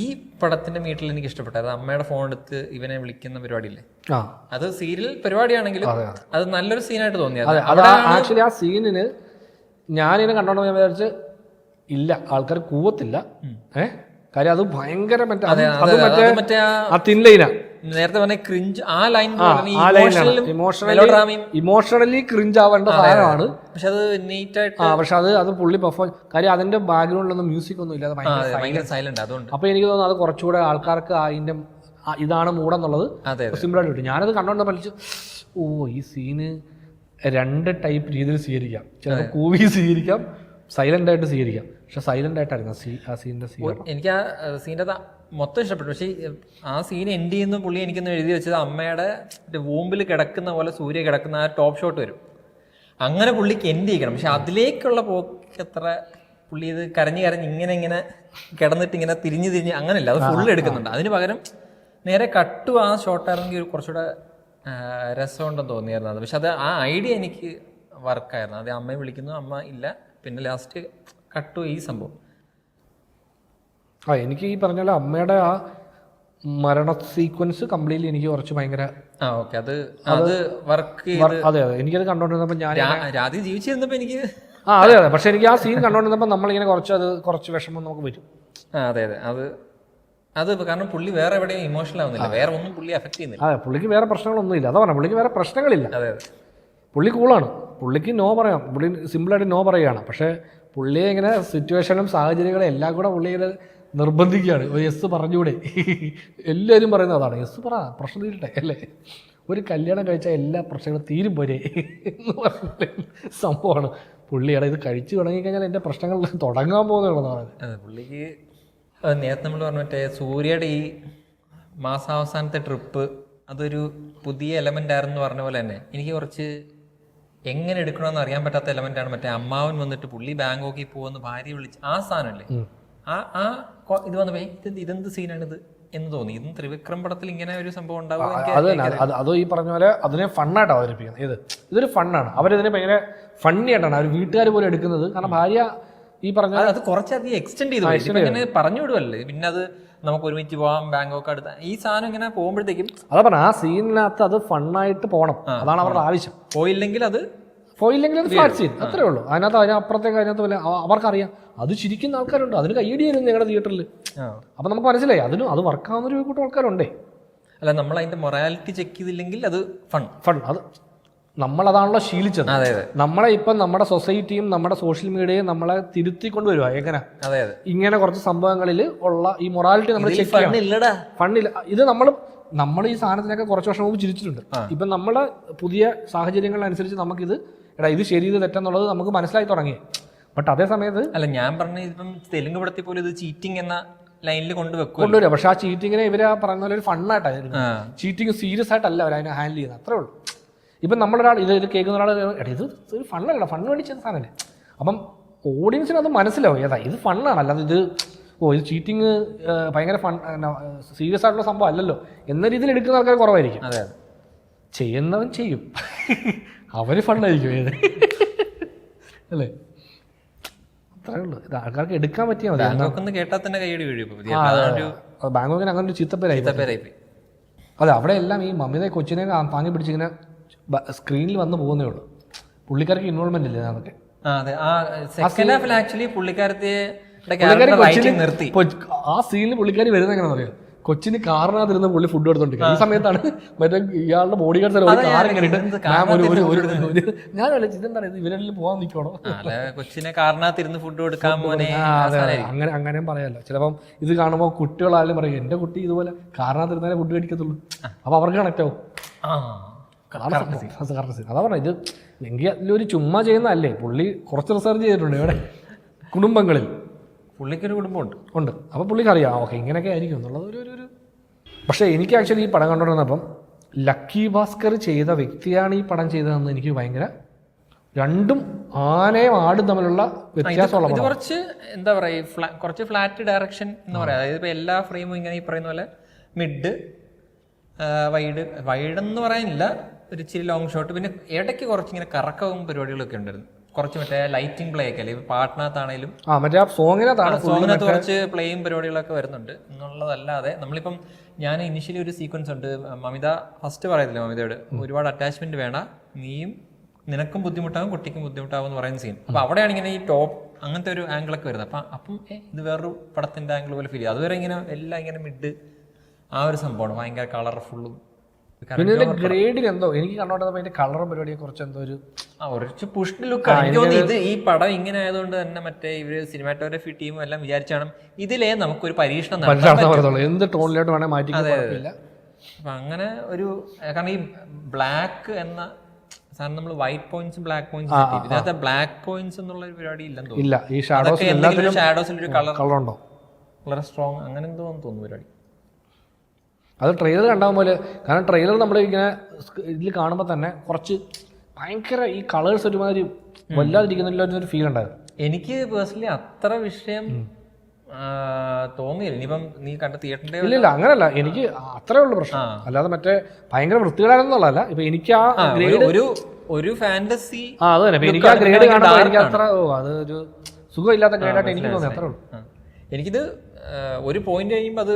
S2: ഈ പടത്തിന്റെ മീറ്റിൽ എനിക്ക് ഇഷ്ടപ്പെട്ടത് അമ്മയുടെ ഫോൺ എടുത്ത് ഇവനെ വിളിക്കുന്ന പരിപാടിയില്ലേ, അത് സീരിയൽ പരിപാടിയാണെങ്കിലും അത് നല്ലൊരു സീനായിട്ട് തോന്നിയത്.
S1: ആക്ച്വലി ആ സീനിന് ഞാനിങ്ങനെ കണ്ടോണ്ട് ഞാൻ വിചാരിച്ച് ഇല്ല, ആൾക്കാർ കൂവത്തില്ല, കാര്യം അത് ഭയങ്കര മറ്റേ ആ തിൻലൈനാ
S2: നേരത്തെ പറഞ്ഞ ക്രിഞ്ച്. ആ ലൈൻ
S1: ഇമോഷണലി ക്രിഞ്ച് ആവേണ്ട സാധനമാണ്,
S2: പക്ഷെ അത് നീറ്റായിട്ട്.
S1: പക്ഷെ അത് പുള്ളി പെർഫോം, കാര്യം അതിന്റെ ബാക്ക്ഗ്രൗണ്ടിലൊന്നും മ്യൂസിക് ഒന്നും ഇല്ലാതെ
S2: ഭയങ്കര സൈലന്റ്. അതുകൊണ്ട്
S1: അപ്പൊ എനിക്ക് തോന്നുന്നു അത് കുറച്ചുകൂടെ ആൾക്കാർക്ക് അതിന്റെ ഇതാണ് മൂടെന്നുള്ളത് സിമ്പിളായിട്ട് കിട്ടും. ഞാനത് കണ്ടോണ്ട് പഠിച്ചു, ഈ സീന് 2 ടൈപ്പ് രീതിയിൽ സ്വീകരിക്കാം. ചിലപ്പോൾ കൂവി സ്വീകരിക്കാം, സൈലന്റ് ആയിട്ട് സ്വീകരിക്കാം. പക്ഷെ സൈലന്റ് ആയിട്ടായിരുന്നു ആ സീനിന്റെ
S2: എനിക്ക് ആ സീൻ്റെ മൊത്തം ഇഷ്ടപ്പെട്ടു. പക്ഷേ ആ സീൻ എൻഡ് ചെയ്യുന്ന പുള്ളി എനിക്കൊന്ന് എഴുതി വെച്ചത് അമ്മയുടെ വൂമ്പിൽ കിടക്കുന്ന പോലെ സൂര്യ കിടക്കുന്ന ആ ടോപ്പ് ഷോട്ട് വരും, അങ്ങനെ പുള്ളിക്ക് എൻഡ് ചെയ്യണം. പക്ഷെ അതിലേക്കുള്ള പോക്ക് എത്ര പുള്ളി ഇത് കരഞ്ഞ് ഇങ്ങനെ കിടന്നിട്ട് ഇങ്ങനെ തിരിഞ്ഞ് അങ്ങനെയല്ല, അത് ഫുള്ള് എടുക്കുന്നുണ്ട്. അതിന് പകരം നേരെ കട്ടു ആ ഷോട്ടായിരുന്നെങ്കിൽ കുറച്ചുകൂടെ രസമുണ്ടെന്ന് തോന്നിയായിരുന്നു അത്. പക്ഷെ അത് ആ ഐഡിയ എനിക്ക് വർക്കായിരുന്നു. അത് അമ്മയെ വിളിക്കുന്നു, അമ്മ ഇല്ല, പിന്നെ ലാസ്റ്റ് കട്ടു ഈ സംഭവം.
S1: എനിക്ക് ഈ പറഞ്ഞ അമ്മയുടെ ആ മരണ സീക്വൻസ് കംപ്ലീറ്റ്ലി എനിക്ക് കുറച്ച് ഭയങ്കര അതെ എനിക്കത് കണ്ടോണ്ടിരുന്നപ്പോൾ ഞാൻ
S2: ജീവിച്ചിരുന്നപ്പോൾ എനിക്ക്
S1: അതെ പക്ഷെ എനിക്ക് ആ സീൻ കണ്ടോണ്ടിരുന്നപ്പോൾ നമ്മളിങ്ങനെ കുറച്ച് വിഷമം നമുക്ക് വരും.
S2: അതെ അത് കാരണം പുള്ളി വേറെ എവിടെയും ഇമോഷണൽ ആവുന്നില്ല, വേറെ ഒന്നും പുള്ളി അഫക്ട് ചെയ്യുന്നില്ല.
S1: അതെ, പുള്ളിക്ക് വേറെ പ്രശ്നങ്ങളൊന്നുമില്ല. അതാ പറഞ്ഞ പുള്ളിക്ക് വേറെ പ്രശ്നങ്ങളില്ല.
S2: അതെ,
S1: പുള്ളി കൂളാണ്, പുള്ളിക്ക് നോ പറയാം, പുള്ളി സിമ്പിളായിട്ട് നോ പറയുകയാണ്. പക്ഷേ പുള്ളിയെ ഇങ്ങനെ സിറ്റുവേഷനും സാഹചര്യങ്ങളും എല്ലാം കൂടെ പുള്ളി ഇങ്ങനെ നിർബന്ധിക്കുകയാണ്. യെസ് പറഞ്ഞൂടെ, എല്ലാവരും പറയുന്നത് അതാണ്, യെസ് പറ, പ്രശ്നം തീരട്ടെ അല്ലേ, ഒരു കല്യാണം കഴിച്ചാൽ എല്ലാ പ്രശ്നങ്ങളും തീരും പോരെ എന്ന് പറഞ്ഞ സംഭവമാണ് പുള്ളിയുടെ. ഇത് കഴിച്ചു തുടങ്ങിക്കഴിഞ്ഞാൽ എൻ്റെ പ്രശ്നങ്ങൾ തുടങ്ങാൻ പോകുന്നതാണ്.
S2: അതെ, പുള്ളിക്ക് നേരത്തെ നമ്മൾ പറഞ്ഞ മറ്റേ സൂര്യയുടെ ഈ മാസാവസാനത്തെ ട്രിപ്പ് അതൊരു പുതിയ എലമെൻ്റ് ആയിരുന്നു പറഞ്ഞ പോലെ തന്നെ എനിക്ക് കുറച്ച് എങ്ങനെ എടുക്കണമെന്ന് അറിയാൻ പറ്റാത്ത എലമെൻ്റാണ്. മറ്റേ അമ്മാവൻ വന്നിട്ട് പുള്ളി ബാങ്കോക്കിൽ പോകുന്ന ഭാര്യ വിളിച്ച് ആ സാധനമല്ലേ, ഇത് വന്നപ്പോ ഇതെന്ത് സീനാണിത് എന്ന് തോന്നി. ഇതും ത്രിവിക്രം പടത്തിൽ ഇങ്ങനെ ഒരു സംഭവം ഉണ്ടാവും.
S1: അത് ഈ പറഞ്ഞ പോലെ അതിനെ ഫണ്ണായിട്ട് അവതരിപ്പിക്കുന്നത്. ഇതൊരു ഫണ്ണാണ്, അവരിതിനെ ഭയങ്കര ഫണ്ണി ആയിട്ടാണ് അവർ വീട്ടുകാർ പോലും എടുക്കുന്നത്. കാരണം ഭാര്യ ഈ പറഞ്ഞ
S2: അത് കുറച്ചധികം എക്സ്റ്റെൻഡ് ചെയ്തു ഇങ്ങനെ പറഞ്ഞു വിടുവല്ലേ, പിന്നെ അത് നമുക്ക് ഒരുമിച്ച് പോകാം ബാങ്കോക്ക് അടുത്ത ഈ സാധനം ഇങ്ങനെ പോകുമ്പോഴത്തേക്കും
S1: അതാ പറഞ്ഞ ആ സീനിനകത്ത് അത് ഫണ്ണായിട്ട് പോകണം, അതാണ് അവരുടെ ആവശ്യം.
S2: പോയില്ലെങ്കിൽ അത്
S1: ഫ്ലാറ്റ് സീൻ, അത്രേ ഉള്ളൂ. അതിനപ്പുറത്തേക്ക് അതിനകത്ത് അവർക്കറിയാം അത് ചിരിക്കുന്ന ആൾക്കാരുണ്ട്, അതിന് കയ്യടിയായിരുന്നു ഞങ്ങളുടെ തിയേറ്ററിൽ. അപ്പം നമുക്ക് മനസ്സിലായി അത് വർക്കാവുന്ന ഒരു കൂട്ടം ആൾക്കാരുണ്ടേ.
S2: അല്ല, നമ്മൾ അതിന്റെ മൊറാലിറ്റി ചെക്ക് ചെയ്തില്ലെങ്കിൽ അത്
S1: ഫൺ അത് നമ്മളതാണല്ലോ ശീലിച്ചത്. നമ്മളെ ഇപ്പം നമ്മുടെ സൊസൈറ്റിയും നമ്മുടെ സോഷ്യൽ മീഡിയയും നമ്മളെ തിരുത്തിക്കൊണ്ട് വരുവാ. എങ്ങനെ ഇങ്ങനെ കുറച്ച് സംഭവങ്ങളിൽ ഉള്ള ഈ മൊറാലിറ്റി നമ്മൾ ചെക്ക് ചെയ്യണം. ഫണ്ണില്ല, ഇത് നമ്മൾ ഈ സാധനത്തിനൊക്കെ കുറച്ച് വർഷം മുമ്പ് ചിരിച്ചിട്ടുണ്ട്. ഇപ്പം നമ്മളെ പുതിയ സാഹചര്യങ്ങളനുസരിച്ച് നമുക്കിത് ഇത് ശരി ഇത് തെറ്റെന്നുള്ളത് നമുക്ക് മനസ്സിലായി തുടങ്ങി. ബട്ട് അതേ സമയത്ത്
S2: അല്ല, ഞാൻ പറഞ്ഞ ഇപ്പം തെലുങ്ക് പടത്തിൽ പോലും ഇത് ചീറ്റിംഗ് എന്ന ലൈനിൽ
S1: കൊണ്ടുവരിക. പക്ഷെ ആ ചീറ്റിങ്ങിനെ ഇവര് പറയുന്ന പോലെ ഒരു ഫണ്ണായിട്ടായിരുന്നു. ചീറ്റിംഗ് സീരിയസ് ആയിട്ടല്ല അവർ അതിനെ ഹാൻഡിൽ ചെയ്യുന്നത്, അത്രേ ഉള്ളൂ. ഇപ്പം നമ്മളൊരാൾ ഇത് കേൾക്കുന്ന ഒരാൾ ഇത് ഒരു ഫണ്ണല്ല, ഫണ്ണ് വേണ്ടി ചെയ്യുന്ന സാധനമല്ലേ. അപ്പം ഓഡിയൻസിന് അത് മനസ്സിലാവും ഏതാ ഇത് ഫണ്ണാണ്, അല്ലാതെ ഇത് ഓ ഇത് ചീറ്റിങ് ഭയങ്കര സീരിയസ് ആയിട്ടുള്ള സംഭവം അല്ലല്ലോ എന്ന രീതിയിൽ എടുക്കുന്ന ആൾക്കാർ കുറവായിരിക്കും.
S2: അതെ
S1: ചെയ്യുന്നവൻ ചെയ്യും, അവര് ഫണ്ടായിരിക്കും ഏത് അല്ലേ? അത്രേ ഉള്ളൂ. ഇത് ആൾക്കാർക്ക് എടുക്കാൻ പറ്റിയാൽ മതി.
S2: ബാങ്കോക്ക് കേട്ടാൽ തന്നെ കൈയടി വീഴും.
S1: ബാങ്കോക്കിന് അങ്ങനെ ഒരു ചീത്തപ്പേരായി. അതെ, അവിടെ എല്ലാം ഈ മമ്മിനെ കൊച്ചിനെ താങ്ങി പിടിച്ചിങ്ങനെ സ്ക്രീനിൽ വന്ന് പോകുന്നേ ഉള്ളൂ. പുള്ളിക്കാർക്ക് ഇൻവോൾവ്മെന്റ് ഇല്ല അതൊക്കെ.
S2: നിർത്തി
S1: ആ സീനിൽ പുള്ളിക്കാരി വരുന്ന എങ്ങനെയാണെന്ന് അറിയാം. കൊച്ചിന് കാറിനകത്തിരുന്ന് പുള്ളി ഫുഡ് എടുത്തോണ്ടിരിക്കും. ഈ സമയത്താണ് മറ്റേ ഇയാളുടെ ബോഡി ഗാർഡ് കാർ കയറിയിട്ട് ഞാൻ ഇതെന്താണ് ഇവരെല്ലാം പോകാൻ നിൽക്കണോ,
S2: കൊച്ചിനെ കാറിനകത്തിരുന്ന് ഫുഡ് കൊടുക്കാൻ
S1: അങ്ങനെ പറയാമല്ലോ. ചിലപ്പം ഇത് കാണുമ്പോൾ കുട്ടികളായാലും പറയും എന്റെ കുട്ടി ഇതുപോലെ കാറിനകത്തിരുന്നാലേ ഫുഡ് കഴിക്കത്തുള്ളൂ. അപ്പൊ അവർക്ക് കണക്ട് ആവും. അതാ പറഞ്ഞ ഇത് എങ്കിൽ അതിലൊരു ചുമ്മാ ചെയ്യുന്നതല്ലേ. പുള്ളി കുറച്ച് റിസർച്ച് ചെയ്തിട്ടുണ്ട് ഇവിടെ കുടുംബങ്ങളിൽ.
S2: പുള്ളിക്കൊരു കുടുംബമുണ്ട്.
S1: അപ്പോൾ പുള്ളിക്ക് അറിയാം ഓക്കെ ഇങ്ങനെയൊക്കെ ആയിരിക്കും എന്നുള്ളത് ഒരു പക്ഷേ എനിക്ക് ആക്ച്വലി ഈ പടം കണ്ടുകൊണ്ടിരുന്നപ്പം ലക്കി ഭാസ്കർ ചെയ്ത വ്യക്തിയാണ് ഈ പടം ചെയ്തതെന്ന് എനിക്ക് ഭയങ്കര രണ്ടും ആനയും ആടും തമ്മിലുള്ള വ്യത്യാസമുള്ള പടം.
S2: കുറച്ച് എന്താ പറയുക കുറച്ച് ഫ്ലാറ്റ് ഡയറക്ഷൻ എന്ന് പറയാം. അതായത് ഇപ്പോൾ എല്ലാ ഫ്രെയിമും ഇങ്ങനെ ഈ പറയുന്ന പോലെ മിഡ് വൈഡ് എന്ന് പറയാനില്ല, ഒരു ഇച്ചിരി ലോങ് ഷോട്ട്, പിന്നെ ഇടയ്ക്ക് കുറച്ചിങ്ങനെ കറക്കവും പരിപാടികളൊക്കെ ഉണ്ടായിരുന്നു. കുറച്ച് മറ്റേ ലൈറ്റിംഗ് പ്ലേ ഒക്കെ അല്ലേ പാട്ടിനകത്താണേലും സോങ്ങിനകത്ത് കുറച്ച് പ്ലേയും പരിപാടികളൊക്കെ വരുന്നുണ്ട് എന്നുള്ളതല്ലാതെ നമ്മളിപ്പം ഞാൻ ഇനിഷ്യലി ഒരു സീക്വൻസ് ഉണ്ട്, മമിത ഫസ്റ്റ് പറയത്തില്ല മമിതയോട് ഒരുപാട് അറ്റാച്ച്മെന്റ് വേണ്ട, നിനക്കും ബുദ്ധിമുട്ടാകും കുട്ടിക്കും ബുദ്ധിമുട്ടാകും എന്ന് പറയുന്ന സീൻ. അപ്പൊ അവിടെയാണ് ഇങ്ങനെ ഈ ടോപ്പ് അങ്ങനത്തെ ഒരു ആംഗിളൊക്കെ വരുന്നത്. അപ്പം ഇത് വേറൊരു പടത്തിന്റെ ആംഗിൾ പോലെ ഫീൽ ചെയ്യും. അതുവരെ ഇങ്ങനെ എല്ലാം ഇങ്ങനെ മിഡ് ആ ഒരു സംഭവമാണ്, ഭയങ്കര കളർഫുള്ളും.
S1: പിന്നെ ഗ്രേഡിൽ എന്തോ എനിക്ക് കണ്ടോണ്ടപ്പോ അതിന്റെ കളറും പരിപാടിയെ കുറിച്ച് എന്തോ
S2: ഒരു പുഷ് ലുക്കാണ്. ഇത് ഈ പടം ഇങ്ങനെ ആയതുകൊണ്ട് തന്നെ മറ്റേ ഇവര് സിനിമാറ്റോഗ്രഫി ടീമും എല്ലാം വിചാരിച്ചാണ് ഇതിലേ നമുക്കൊരു പരീക്ഷണം
S1: എന്ത് ടോണിലോട്ട് വേണേ മാറ്റി.
S2: അപ്പൊ അങ്ങനെ ഒരു കാരണം ഈ ബ്ലാക്ക് എന്ന സാധനം നമ്മൾ വൈറ്റ് പോയിന്റ്സ് ബ്ലാക്ക് പോയിന്റ്സ് ഇതിനകത്ത് ബ്ലാക്ക് പോയിന്റ്സ് എന്നുള്ള ഒരു പരിപാടി ഇല്ലെന്ന് തോന്നുന്നു.
S1: ഈ ഷാഡോസിൽ
S2: ഒരു കളർ വളരെ സ്ട്രോങ് അങ്ങനെ എന്തോ തോന്നുന്നു പരിപാടി.
S1: അത് ട്രെയിലർ കണ്ടാകും പോലെ. കാരണം ട്രെയിലർ നമ്മൾ ഇങ്ങനെ ഇതിൽ കാണുമ്പോൾ തന്നെ കുറച്ച് ഭയങ്കര ഈ കളേഴ്സ് ഒരുമാതിരി വല്ലാതിരിക്കുന്നില്ല ഫീൽ ഉണ്ടായിരുന്നു.
S2: എനിക്ക് പേഴ്സണലി അത്ര വിഷയം തോന്നിയില്ല. ഇനിയിപ്പം നീ കണ്ട തിയേറ്ററിന്റെ
S1: ഇല്ല അങ്ങനല്ല, എനിക്ക് അത്രേ ഉള്ളൂ പ്രശ്നം. അല്ലാതെ മറ്റേ ഭയങ്കര വൃത്തികേടാണെന്നുള്ളതല്ല. ഇപ്പൊ എനിക്ക് ആ
S2: ഒരു ഫാന്റസി
S1: അത് തന്നെ എനിക്ക് ആ ഗ്രേഡ് കാണുമ്പോൾ എനിക്ക് അത്ര അത് ഒരു സുഖമില്ലാത്ത ഗ്രേഡായിട്ട് എനിക്ക് തോന്നി. അത്രേ ഉള്ളൂ.
S2: എനിക്കിത് ഒരു പോയിന്റ് കഴിയുമ്പോൾ അത്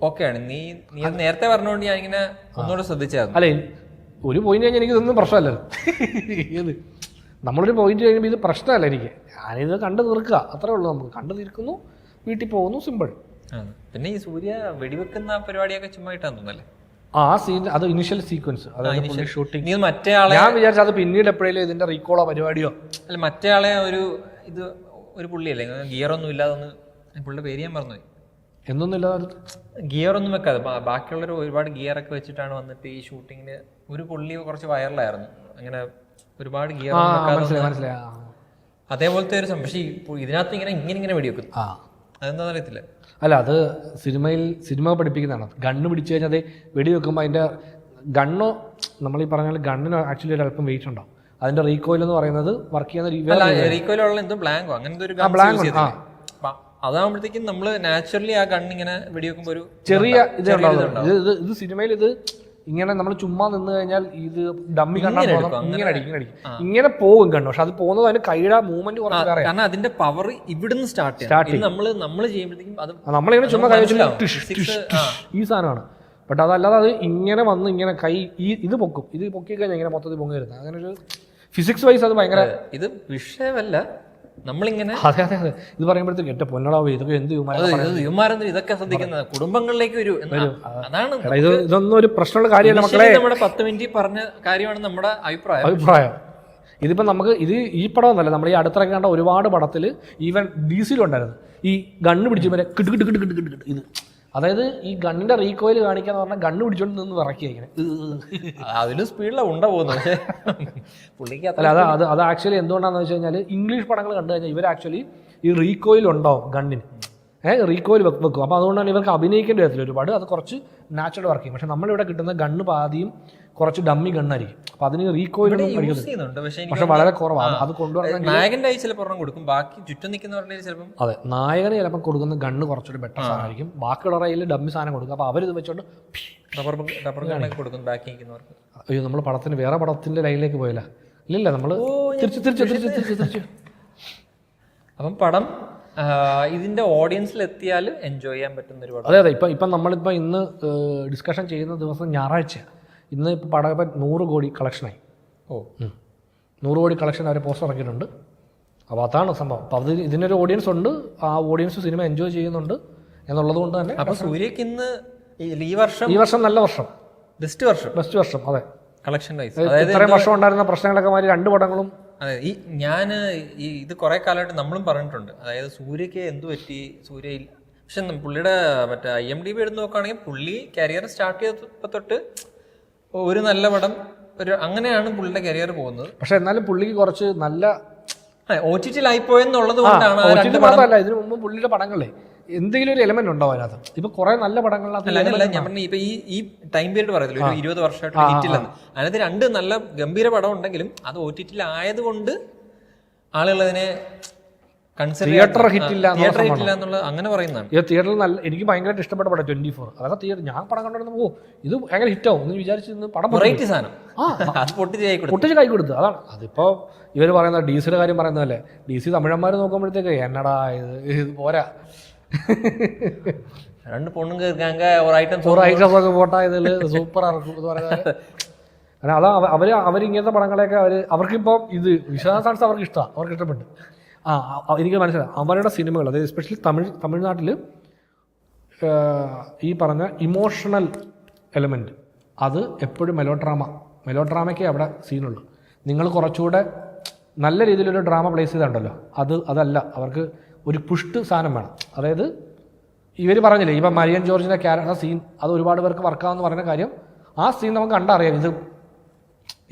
S2: ഓക്കെയാണ്. നീ അത് നേരത്തെ പറഞ്ഞുകൊണ്ട് ഞാൻ ഇങ്ങനെ ഒന്നുകൂടെ ശ്രദ്ധിച്ചായിരുന്നു.
S1: അല്ലെ ഒരു പോയിന്റ് കഴിഞ്ഞാൽ എനിക്ക് ഇതൊന്നും പ്രശ്നമല്ലല്ലോ. ഏത് നമ്മളൊരു പോയിന്റ് കഴിയുമ്പോൾ ഇത് പ്രശ്നമല്ല എനിക്ക്. ഞാനിത് കണ്ടു തീർക്കുക അത്രേ ഉള്ളൂ. നമുക്ക് കണ്ടു തീർക്കുന്നു, വീട്ടിൽ പോകുന്നു, സിമ്പിൾ.
S2: പിന്നെ ഈ സൂര്യ വെടിവെക്കുന്ന പരിപാടിയൊക്കെ ചുമ്മായിട്ടാന്ന് തോന്നല്ലേ
S1: ആ സീൻ. അത് ഇനിഷ്യൽ സീക്വൻസ് ഷൂട്ടിംഗ്.
S2: മറ്റേ ആളെ
S1: ഞാൻ വിചാരിച്ചു അത് പിന്നീട് എപ്പോഴേലും ഇതിന്റെ റീകോളോ പരിപാടിയോ
S2: അല്ല. മറ്റേ ആളെ ഒരു പുള്ളിയല്ലേ ഗിയറൊന്നും ഇല്ലാതൊന്ന് പുള്ളിയുടെ പേര് ഞാൻ മറന്നുപോയി.
S1: എന്നൊന്നുമില്ല
S2: ഗിയർ ഒന്നും വെക്കാതെ ബാക്കിയുള്ളവർ ഒരുപാട് ഗിയർ ഒക്കെ വെച്ചിട്ടാണ് വന്നിട്ട് ഈ ഷൂട്ടിങ്ങിന്. ഒരു പുള്ളി കുറച്ച് വൈറലായിരുന്നു അങ്ങനെ ഒരുപാട് ഗിയർ അതേപോലത്തെ ഒരു സംഭവം. പക്ഷേ ഇതിനകത്ത് ഇങ്ങനെ വെടിവെക്കുന്നു. അതെന്താണെന്ന് അറിയത്തില്ല.
S1: അല്ല അത് സിനിമ പഠിപ്പിക്കുന്നതാണ്. ഗണ്ണ് പിടിച്ചു കഴിഞ്ഞാൽ അത് വെടിവെക്കുമ്പോൾ അതിന്റെ ഗണ്ണോ നമ്മൾ ഈ പറഞ്ഞാൽ ഗണ്ണിന് ആക്ച്വലി ഒരു അല്പം വെയിറ്റ് ഉണ്ടാവും. അതിന്റെ റീകോയിൽ എന്ന് പറയുന്നത് വർക്ക് ചെയ്യുന്ന
S2: റീകോയിലുള്ള എന്തോ ബ്ലാങ്കോ അങ്ങനത്തെ ഒരു അതാകുമ്പോഴത്തേക്കും നമ്മള് നാച്ചുറലി ആ ഗണ്ണിങ്ങനെ വെടിവെക്കുമ്പോൾ ഒരു ചെറിയ
S1: ഇത് സിനിമയിൽ ഇത് ഇങ്ങനെ നമ്മൾ ചുമ്മാ നിന്ന് കഴിഞ്ഞാൽ ഇത് ഡമ്മി ഇങ്ങനെ പോകും കണ്ടു. പക്ഷെ അത് പോകുന്നത് അതിന്റെ കൈയുടെ മൂവ്മെന്റ് കുറച്ച് വേറെ.
S2: കാരണം അതിന്റെ പവർ ഇവിടുന്ന് സ്റ്റാർട്ട് ചെയ്യും. നമ്മൾ ചെയ്യുമ്പോഴത്തേക്കും അത്
S1: നമ്മളിങ്ങനെ ചുമ്മാ കൈ ഈ സാധനമാണ്. ബട്ട് അതല്ലാതെ അത് ഇങ്ങനെ വന്ന് ഇങ്ങനെ കൈ ഇത് പൊക്കും. ഇത് പൊക്കി കഴിഞ്ഞാൽ ഇങ്ങനെ മൊത്തത്തിൽ പൊങ്ങി വരുന്നത്. അങ്ങനെ ഒരു ഫിസിക്സ് വൈസ് അത് ഭയങ്കര
S2: ഇത് വിഷയമല്ല. നമ്മളിങ്ങനെ
S1: അതെ ഇത് പറയുമ്പോഴത്തേക്ക് എന്റെ പൊന്നടാവ് ഇതൊക്കെ എന്ത്
S2: യുമാരെന്ത് ഇതൊക്കെ ശ്രദ്ധിക്കുന്നത് കുടുംബങ്ങളിലേക്ക് വരും. അതാണ്
S1: ഇതൊന്നും ഒരു പ്രശ്നമുള്ള കാര്യമല്ല മക്കളെ.
S2: നമ്മുടെ 10 മിനിറ്റ് പറഞ്ഞ കാര്യമാണ് നമ്മുടെ
S1: അഭിപ്രായം. ഇതിപ്പോ നമുക്ക് ഈ പടം ഒന്നല്ല, നമ്മൾ ഈ അടുത്തിറക്കി കണ്ട ഒരുപാട് പടത്തിൽ ഈവൻ DC-യിലുണ്ടായിരുന്നു ഈ ഗണ്ണ് പിടിച്ച് വരെ കിട്ട് ഇത്. അതായത് ഈ ഗണ്ണിന്റെ റീകോയിൽ കാണിക്കാന്ന് പറഞ്ഞാൽ ഗണ്ണ് പിടിച്ചോണ്ട് നിന്ന് വിറക്കിയ ഇങ്ങനെ
S2: അതിലും സ്പീഡിലാണ് ഉണ്ട പോകുന്നത് പുള്ളിക്ക്.
S1: അല്ല അത് ആക്ച്വലി എന്തുകൊണ്ടാന്ന് വെച്ച് കഴിഞ്ഞാൽ ഇംഗ്ലീഷ് പടങ്ങൾ കണ്ടു കഴിഞ്ഞാൽ ഇവർ ആക്ച്വലി ഈ റീകോയിൽ ഉണ്ടാവും ഗണ്ണിന്. റീകോയിൽ വെക്കും. അപ്പോൾ അതുകൊണ്ടാണ് ഇവർക്ക് അഭിനയിക്കേണ്ടി വരത്തില്ല ഒരുപാട്, അത് കുറച്ച് നാച്ചുറൽ വർക്ക് ചെയ്യും. പക്ഷേ നമ്മളിവിടെ കിട്ടുന്ന ഗണ്ണ് പാതിയും കുറച്ച് ഡമ്മി ഗണ്ണായിരിക്കും. അപ്പോൾ അതിന് റീകോയിലൊന്നും
S2: ചെയ്യുന്നുണ്ട്,
S1: പക്ഷെ വളരെ കുറവാണ്. അത് കൊണ്ടുവരണം.
S2: നായകന്റെ കയ്യിൽ ചിലപ്പോൾ കൊടുക്കും, ബാക്കി ചുറ്റും നിൽക്കുന്നവരുടെ ചിലപ്പം.
S1: അതെ, നായകന് ചിലപ്പോൾ കൊടുക്കുന്ന ഗണ്ണ് കുറച്ചൊരു ബെറ്റർ സാധനമായിരിക്കും, ബാക്കിയുള്ള കയ്യിൽ ഡമ്മി സാധനം കൊടുക്കും. അപ്പോൾ അവരിത് വെച്ചോണ്ട്
S2: റബ്ബർ കൊടുക്കും ബാക്കി നിൽക്കുന്നവർക്ക്.
S1: അയ്യോ, നമ്മൾ പടത്തിന് വേറെ പടത്തിന്റെ ലൈനിലേക്ക് പോയില്ല. ഇല്ല, നമ്മൾ തിരിച്ച്.
S2: അപ്പം പടം ഇതിന്റെ ഓഡിയൻസിൽ എത്തിയാൽ എൻജോയ് ചെയ്യാൻ പറ്റുന്ന ഒരു പടം.
S1: അതെ, ഇപ്പം നമ്മളിപ്പോൾ ഇന്ന് ഡിസ്കഷൻ ചെയ്യുന്ന ദിവസം ഞായറാഴ്ച. ഇന്ന് ഇപ്പോൾ പടം 100 കോടി കളക്ഷനായി. 100 കോടി കളക്ഷൻ അവർ പോസ്റ്റർ ഇറക്കിയിട്ടുണ്ട്. അപ്പോൾ അതാണ് സംഭവം. അപ്പോൾ അത് ഇതിനൊരു ഓഡിയൻസ് ഉണ്ട്, ആ ഓഡിയൻസ് സിനിമ എൻജോയ് ചെയ്യുന്നുണ്ട് എന്നുള്ളത് കൊണ്ട് തന്നെ.
S2: അപ്പോൾ സൂര്യക്ക് ഇന്ന് ഈ വർഷം നല്ല വർഷം, ബെസ്റ്റ് വർഷം. അതെ, കളക്ഷൻ വൈസ്. അതായത്
S1: ഇത്രയും വർഷം ഉണ്ടായിരുന്ന പ്രശ്നങ്ങളൊക്കെ മാറി 2 പടങ്ങളും.
S2: അതെ, ഇത് കുറെ കാലമായിട്ട് നമ്മളും പറഞ്ഞിട്ടുണ്ട്. അതായത് സൂര്യക്ക് എന്തു പറ്റി, സൂര്യ. പക്ഷെ പുള്ളിയുടെ മറ്റേ IMDb എടുത്ത് നോക്കുകയാണെങ്കിൽ പുള്ളി കരിയർ സ്റ്റാർട്ട് ചെയ്തപ്പോൾ തൊട്ട് ഒരു നല്ല പടം, അങ്ങനെയാണ് പുള്ളിയുടെ കരിയർ പോകുന്നത്.
S1: പക്ഷെ എന്നാലും പുള്ളിക്ക് കുറച്ച് നല്ല
S2: OTT-ലായിപ്പോയെന്നുള്ളത് കൊണ്ടാണ്.
S1: ഇതിനു മുമ്പ് പുള്ളിയുടെ പടങ്ങളെ എന്തെങ്കിലും ഒരു എലമെന്റ് ഉണ്ടാവും അതിനകത്ത്. ഇപ്പൊ കുറെ നല്ല പടങ്ങളിനകത്ത്
S2: ഞാൻ പറഞ്ഞ ഇപ്പൊ ഈ ടൈം പീരീഡ് പറയത്തില്ല, ഒരു 20 വർഷമായിട്ട് ഹിറ്റില്ലെന്ന്. അതിനകത്ത് 2 നല്ല ഗംഭീര പടം ഉണ്ടെങ്കിലും അത് OTT-ലായതുകൊണ്ട് ആളുകൾ അതിനെ
S1: തിയേറ്റർ ഹിറ്റില്ല
S2: എന്നുള്ള അങ്ങനെ പറയുന്നതാണ്.
S1: തിയേറ്ററിൽ നല്ല എനിക്ക് ഭയങ്കരമായിട്ട് ഇഷ്ടപ്പെട്ട പടം 24. അതൊക്കെ തിയേറ്റർ ഞാൻ പടം കണ്ടിരുന്നു, ഇത് ഭയങ്കര ഹിറ്റാവും എന്ന് വിചാരിച്ചിരുന്നു. പടം പൊട്ടിച്ച് കൈ കൊടുത്തു. അതാണ് അതിപ്പോ ഇവർ പറയുന്ന DC-യുടെ കാര്യം പറയുന്നതല്ലേ. DC തമിഴന്മാർ നോക്കുമ്പോഴത്തേക്ക് എന്നടാ ഇത് പോരാ,
S2: 2 പൊണ്ണും കേൾക്കാങ്ക ഒരു ഐറ്റംസ്
S1: ഒക്കെ പോട്ടായതിൽ സൂപ്പർ ആർക്കും എന്ന് പറയുന്നത്. കാരണം അതാ അവരിങ്ങനത്തെ പടങ്ങളെയൊക്കെ അവർക്കിപ്പോൾ ഇത് വിശ്വനാഥ് സാൻസ് അവർക്ക് ഇഷ്ടമാണ്, അവർക്ക് ഇഷ്ടപ്പെട്ടു. എനിക്ക് മനസ്സിലായി അവരുടെ സിനിമകൾ, അതായത് എസ്പെഷ്യലി തമിഴ്നാട്ടിൽ ഈ പറഞ്ഞ ഇമോഷണൽ എലമെൻറ്റ് അത് എപ്പോഴും മെലോഡ്രാമയ്ക്കേ അവിടെ സീനുള്ളൂ. നിങ്ങൾ കുറച്ചുകൂടെ നല്ല രീതിയിലൊരു ഡ്രാമ പ്ലേസ് ചെയ്തിട്ടുണ്ടല്ലോ, അതല്ല, അവർക്ക് ഒരു പുഷ്ട് സാധനം വേണം. അതായത് ഇവർ പറഞ്ഞില്ലേ, ഇപ്പം മരിയൻ ജോർജിൻ്റെ ക്യാരക്ടർ സീൻ അത് ഒരുപാട് പേർക്ക് വർക്കാവെന്ന് പറയുന്ന കാര്യം, ആ സീൻ നമുക്ക് കണ്ടറിയാം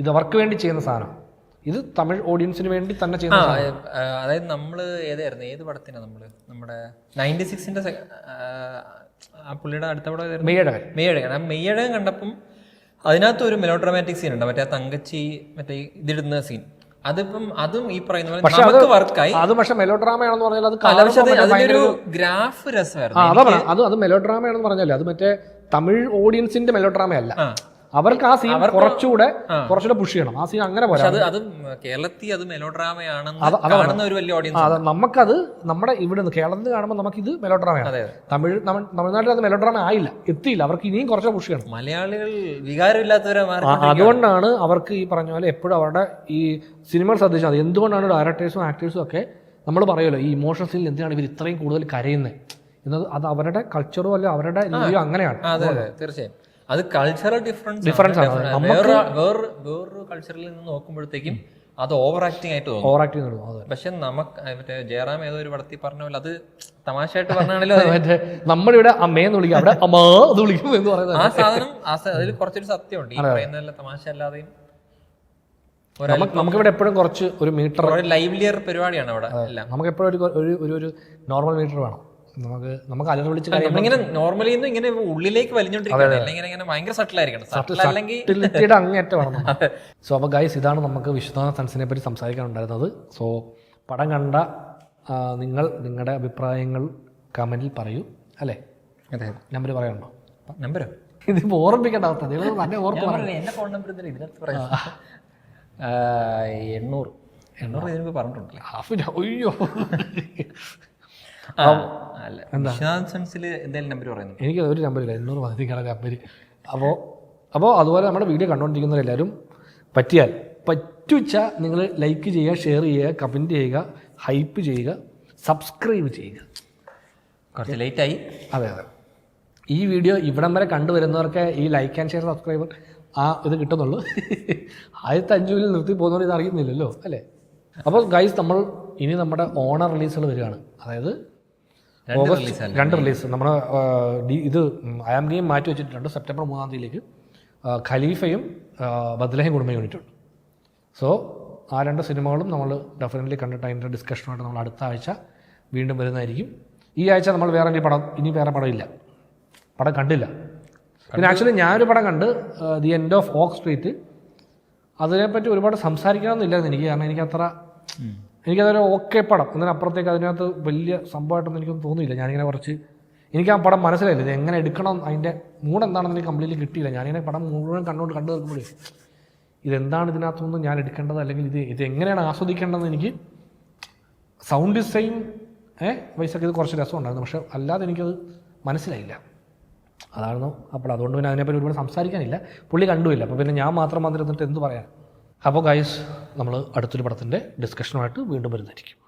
S1: ഇത് അവർക്ക് വേണ്ടി ചെയ്യുന്ന സാധനം, ഇത് തമിഴ് ഓഡിയൻസിന് വേണ്ടി തന്നെ ചെയ്യുന്ന.
S2: അതായത് നമ്മള് ഏത് പടത്തിനാണ് നമ്മുടെ 96-ന്റെ പുള്ളിയുടെ അടുത്ത പടം മെയ്യഴകൻ കണ്ടപ്പം അതിനകത്ത് ഒരു മെലോഡ്രാമാറ്റിക് സീൻ ഉണ്ട്, മറ്റേ തങ്കച്ചി മറ്റേ ഇതിടുന്ന സീൻ. അതും ഈ പറയുന്ന പോലെ വർക്കായി.
S1: അത് പക്ഷെ മെലോഡ്രാമയാണെന്ന് പറഞ്ഞാൽ
S2: അതൊരു ഗ്രാഫ് രസമായിരുന്നു.
S1: അത് മെലോഡ്രാമയാണെന്ന് പറഞ്ഞാൽ അത് മറ്റേ തമിഴ് ഓഡിയൻസിന്റെ മെലോഡ്രാമയല്ല. അവർക്ക് ആ സീൻ കുറച്ചുകൂടെ പുഷ് ചെയ്യണം. ആ സീൻ അങ്ങനെ പോലെ
S2: അത് കേരളത്തിൽ അത് മെലോഡ്രാമയാണെന്ന് ഒരു വലിയ ഓഡിയൻസ്.
S1: നമുക്കത് നമ്മുടെ ഇവിടെ കേരളത്തിൽ കാണുമ്പോൾ നമുക്കിത് മെലോഡ്രാമയാണ്. തമിഴ്നാട്ടിൽ അത് മെലോഡ്രാമ ആയില്ല, എത്തിയില്ല. അവർക്ക് ഇനിയും കുറച്ച് പുഷ് ചെയ്യണം.
S2: മലയാളികൾ വികാരമില്ലാത്തവരെ.
S1: അതുകൊണ്ടാണ് അവർക്ക് ഈ പറഞ്ഞ പോലെ എപ്പോഴും അവരുടെ ഈ സിനിമകൾ ശ്രദ്ധിച്ചാൽ മതി. എന്തുകൊണ്ടാണ് ഡയറക്ടേഴ്സും ആക്ടേഴ്സും ഒക്കെ നമ്മൾ പറയുമല്ലോ ഈ ഇമോഷണൽ സീനിൽ എന്തിനാണ് ഇവർ ഇത്രയും കൂടുതൽ കരയുന്നത് എന്നത്, അത് അവരുടെ കൾച്ചറോ അല്ല അവരുടെ രീതിയോ അങ്ങനെയാണ്.
S2: അതെ, തീർച്ചയായും അത് കൾച്ചറൽ ഡിഫറൻസ് ആണ്. വേറൊരു കൾച്ചറിൽ നിന്ന് നോക്കുമ്പോഴത്തേക്കും അത് ഓവർ ആക്ടിങ് ആയിട്ട് തോന്നും. പക്ഷെ മറ്റേ ജയറാം ഏതോ ഒരു പടത്തിൽ പറഞ്ഞ പോലെ അത് തമാശയായിട്ട് പറഞ്ഞാണല്ലോ.
S1: നമ്മളിവിടെ അമ്മയെന്ന് വിളിക്കും, അവിടെ അമ്മ വിളിക്കും എന്ന് പറയുന്നത്.
S2: ആ സാധനം അതിൽ കുറച്ചൊരു സത്യമുണ്ട്. ഈ പറയുന്നതല്ല തമാശ അല്ലാതെയും
S1: നമുക്കിവിടെ എപ്പോഴും കുറച്ച് ഒരു മീറ്റർ
S2: ലൈവ്ലിയർ പരിപാടിയാണ് അവിടെ.
S1: നമുക്ക് എപ്പോഴും ഒരു നോർമൽ മീറ്റർ വേണം. നമുക്ക് അലറി വിളിച്ച്
S2: ഇങ്ങനെ നോർമലി ഇങ്ങനെ ഉള്ളിലേക്ക് വലിഞ്ഞോണ്ടിരിക്കണം. ഭയങ്കര സട്ടിലായിരിക്കണം,
S1: അങ്ങേറ്റം വേണം. സോ അപ്പോൾ ഗൈസ്, ഇതാണ് നമുക്ക് വിശ്വനാഥ് സൺസിനെ പറ്റി സംസാരിക്കാനുണ്ടായിരുന്നത്. സോ പടം കണ്ട നിങ്ങളുടെ അഭിപ്രായങ്ങൾ കമന്റിൽ പറയൂ, അല്ലേ? നമ്പർ പറയാനുണ്ടോ?
S2: നമ്പരോ?
S1: ഇതിപ്പോ ഓർമ്മിക്കേണ്ട അവസ്ഥ. തന്നെ ഓർമ്മ.
S2: എന്റെ ഫോൺ നമ്പർ ഇതിനകത്ത് പറയാം. 800 ഇതിന് പറഞ്ഞിട്ടുണ്ടല്ലോ.
S1: അയ്യോ, എനിക്ക് ഒരു നമ്പറില്ല, 800 മതിക്കാണ് നമ്പർ. അപ്പോൾ അതുപോലെ നമ്മുടെ വീഡിയോ കണ്ടുകൊണ്ടിരിക്കുന്നവരെല്ലാവരും പറ്റുവെച്ചാൽ നിങ്ങൾ ലൈക്ക് ചെയ്യുക, ഷെയർ ചെയ്യുക, കമൻറ്റ് ചെയ്യുക, ഹൈപ്പ് ചെയ്യുക, സബ്സ്ക്രൈബ് ചെയ്യുക.
S2: കുറച്ച് ലേറ്റായി.
S1: അതെ, ഈ വീഡിയോ ഇവിടം വരെ കണ്ടുവരുന്നവർക്ക് ഈ ലൈക്ക് ആൻഡ് ഷെയർ സബ്സ്ക്രൈബർ ഇത് കിട്ടുന്നുള്ളൂ. 1005 നിർത്തി പോകുന്നവർ ഇത് അറിയുന്നില്ലല്ലോ, അല്ലേ? അപ്പോൾ ഗൈസ്, ഇനി നമ്മുടെ ഓണർ റിലീസുകൾ വരികയാണ്. അതായത് ഓഗസ്റ്റ് 2 റിലീസ്. നമ്മുടെ ഇത് ഐ ആം ഗെയിം മാറ്റി വെച്ചിട്ടുണ്ട് സെപ്റ്റംബർ 3-ാം തീയതിയിലേക്ക്. ഖലീഫയും ബദ്ലഹയും കുടുംബ യൂണിറ്റുണ്ട്. സോ ആ 2 സിനിമകളും നമ്മൾ ഡെഫിനറ്റ്ലി കണ്ടിട്ട് അതിൻ്റെ ഡിസ്കഷനുമായിട്ട് നമ്മൾ അടുത്ത ആഴ്ച വീണ്ടും വരുന്നതായിരിക്കും. ഈ ആഴ്ച നമ്മൾ ഇനി വേറെ പടം ഇല്ല, പടം കണ്ടില്ല. പിന്നെ ആക്ച്വലി ഞാനൊരു പടം കണ്ട്, the end of Oak street. അതിനെപ്പറ്റി ഒരുപാട് സംസാരിക്കണമെന്നില്ലായിരുന്നു എനിക്ക്, കാരണം എനിക്കതൊരു ഓക്കെ പടം എന്നതിനപ്പുറത്തേക്ക് അതിനകത്ത് വലിയ സംഭവമായിട്ടൊന്നും എനിക്കൊന്നും തോന്നിയില്ല. ഞാനിങ്ങനെ എനിക്ക് ആ പടം മനസ്സിലായില്ല, ഇത് എങ്ങനെ എടുക്കണം, അതിൻ്റെ മൂഡ് എന്താണെന്ന് എനിക്ക് കംപ്ലീറ്റ്ലി കിട്ടിയില്ല. ഞാനിങ്ങനെ പടം മുഴുവൻ കണ്ടു നിൽക്കുമ്പോഴേ ഇതെന്താണ് ഇതിനകത്തുനിന്ന് ഞാൻ എടുക്കേണ്ടത്, അല്ലെങ്കിൽ ഇത് എങ്ങനെയാണ് ആസ്വദിക്കേണ്ടതെന്ന് എനിക്ക് സൗണ്ട് ഡിസൈൻ വയസ്സൊക്കെ ഇത് കുറച്ച് രസമുണ്ടായിരുന്നു, പക്ഷെ അല്ലാതെ എനിക്കത് മനസ്സിലായില്ല. അതായിരുന്നു അപ്പോൾ അതുകൊണ്ട് പിന്നെ അതിനെപ്പറ്റി ഒരുപാട് സംസാരിക്കാനില്ല, പുള്ളി കണ്ടുമില്ല. അപ്പോൾ പിന്നെ ഞാൻ മാത്രം വന്നിരുന്നിട്ട് എന്ത് പറയാൻ. അപ്പോൾ ഗൈസ്, നമ്മൾ അടുത്തൊരു പടത്തിൻ്റെ ഡിസ്കഷനുമായിട്ട് വീണ്ടും വരുന്നതായിരിക്കും.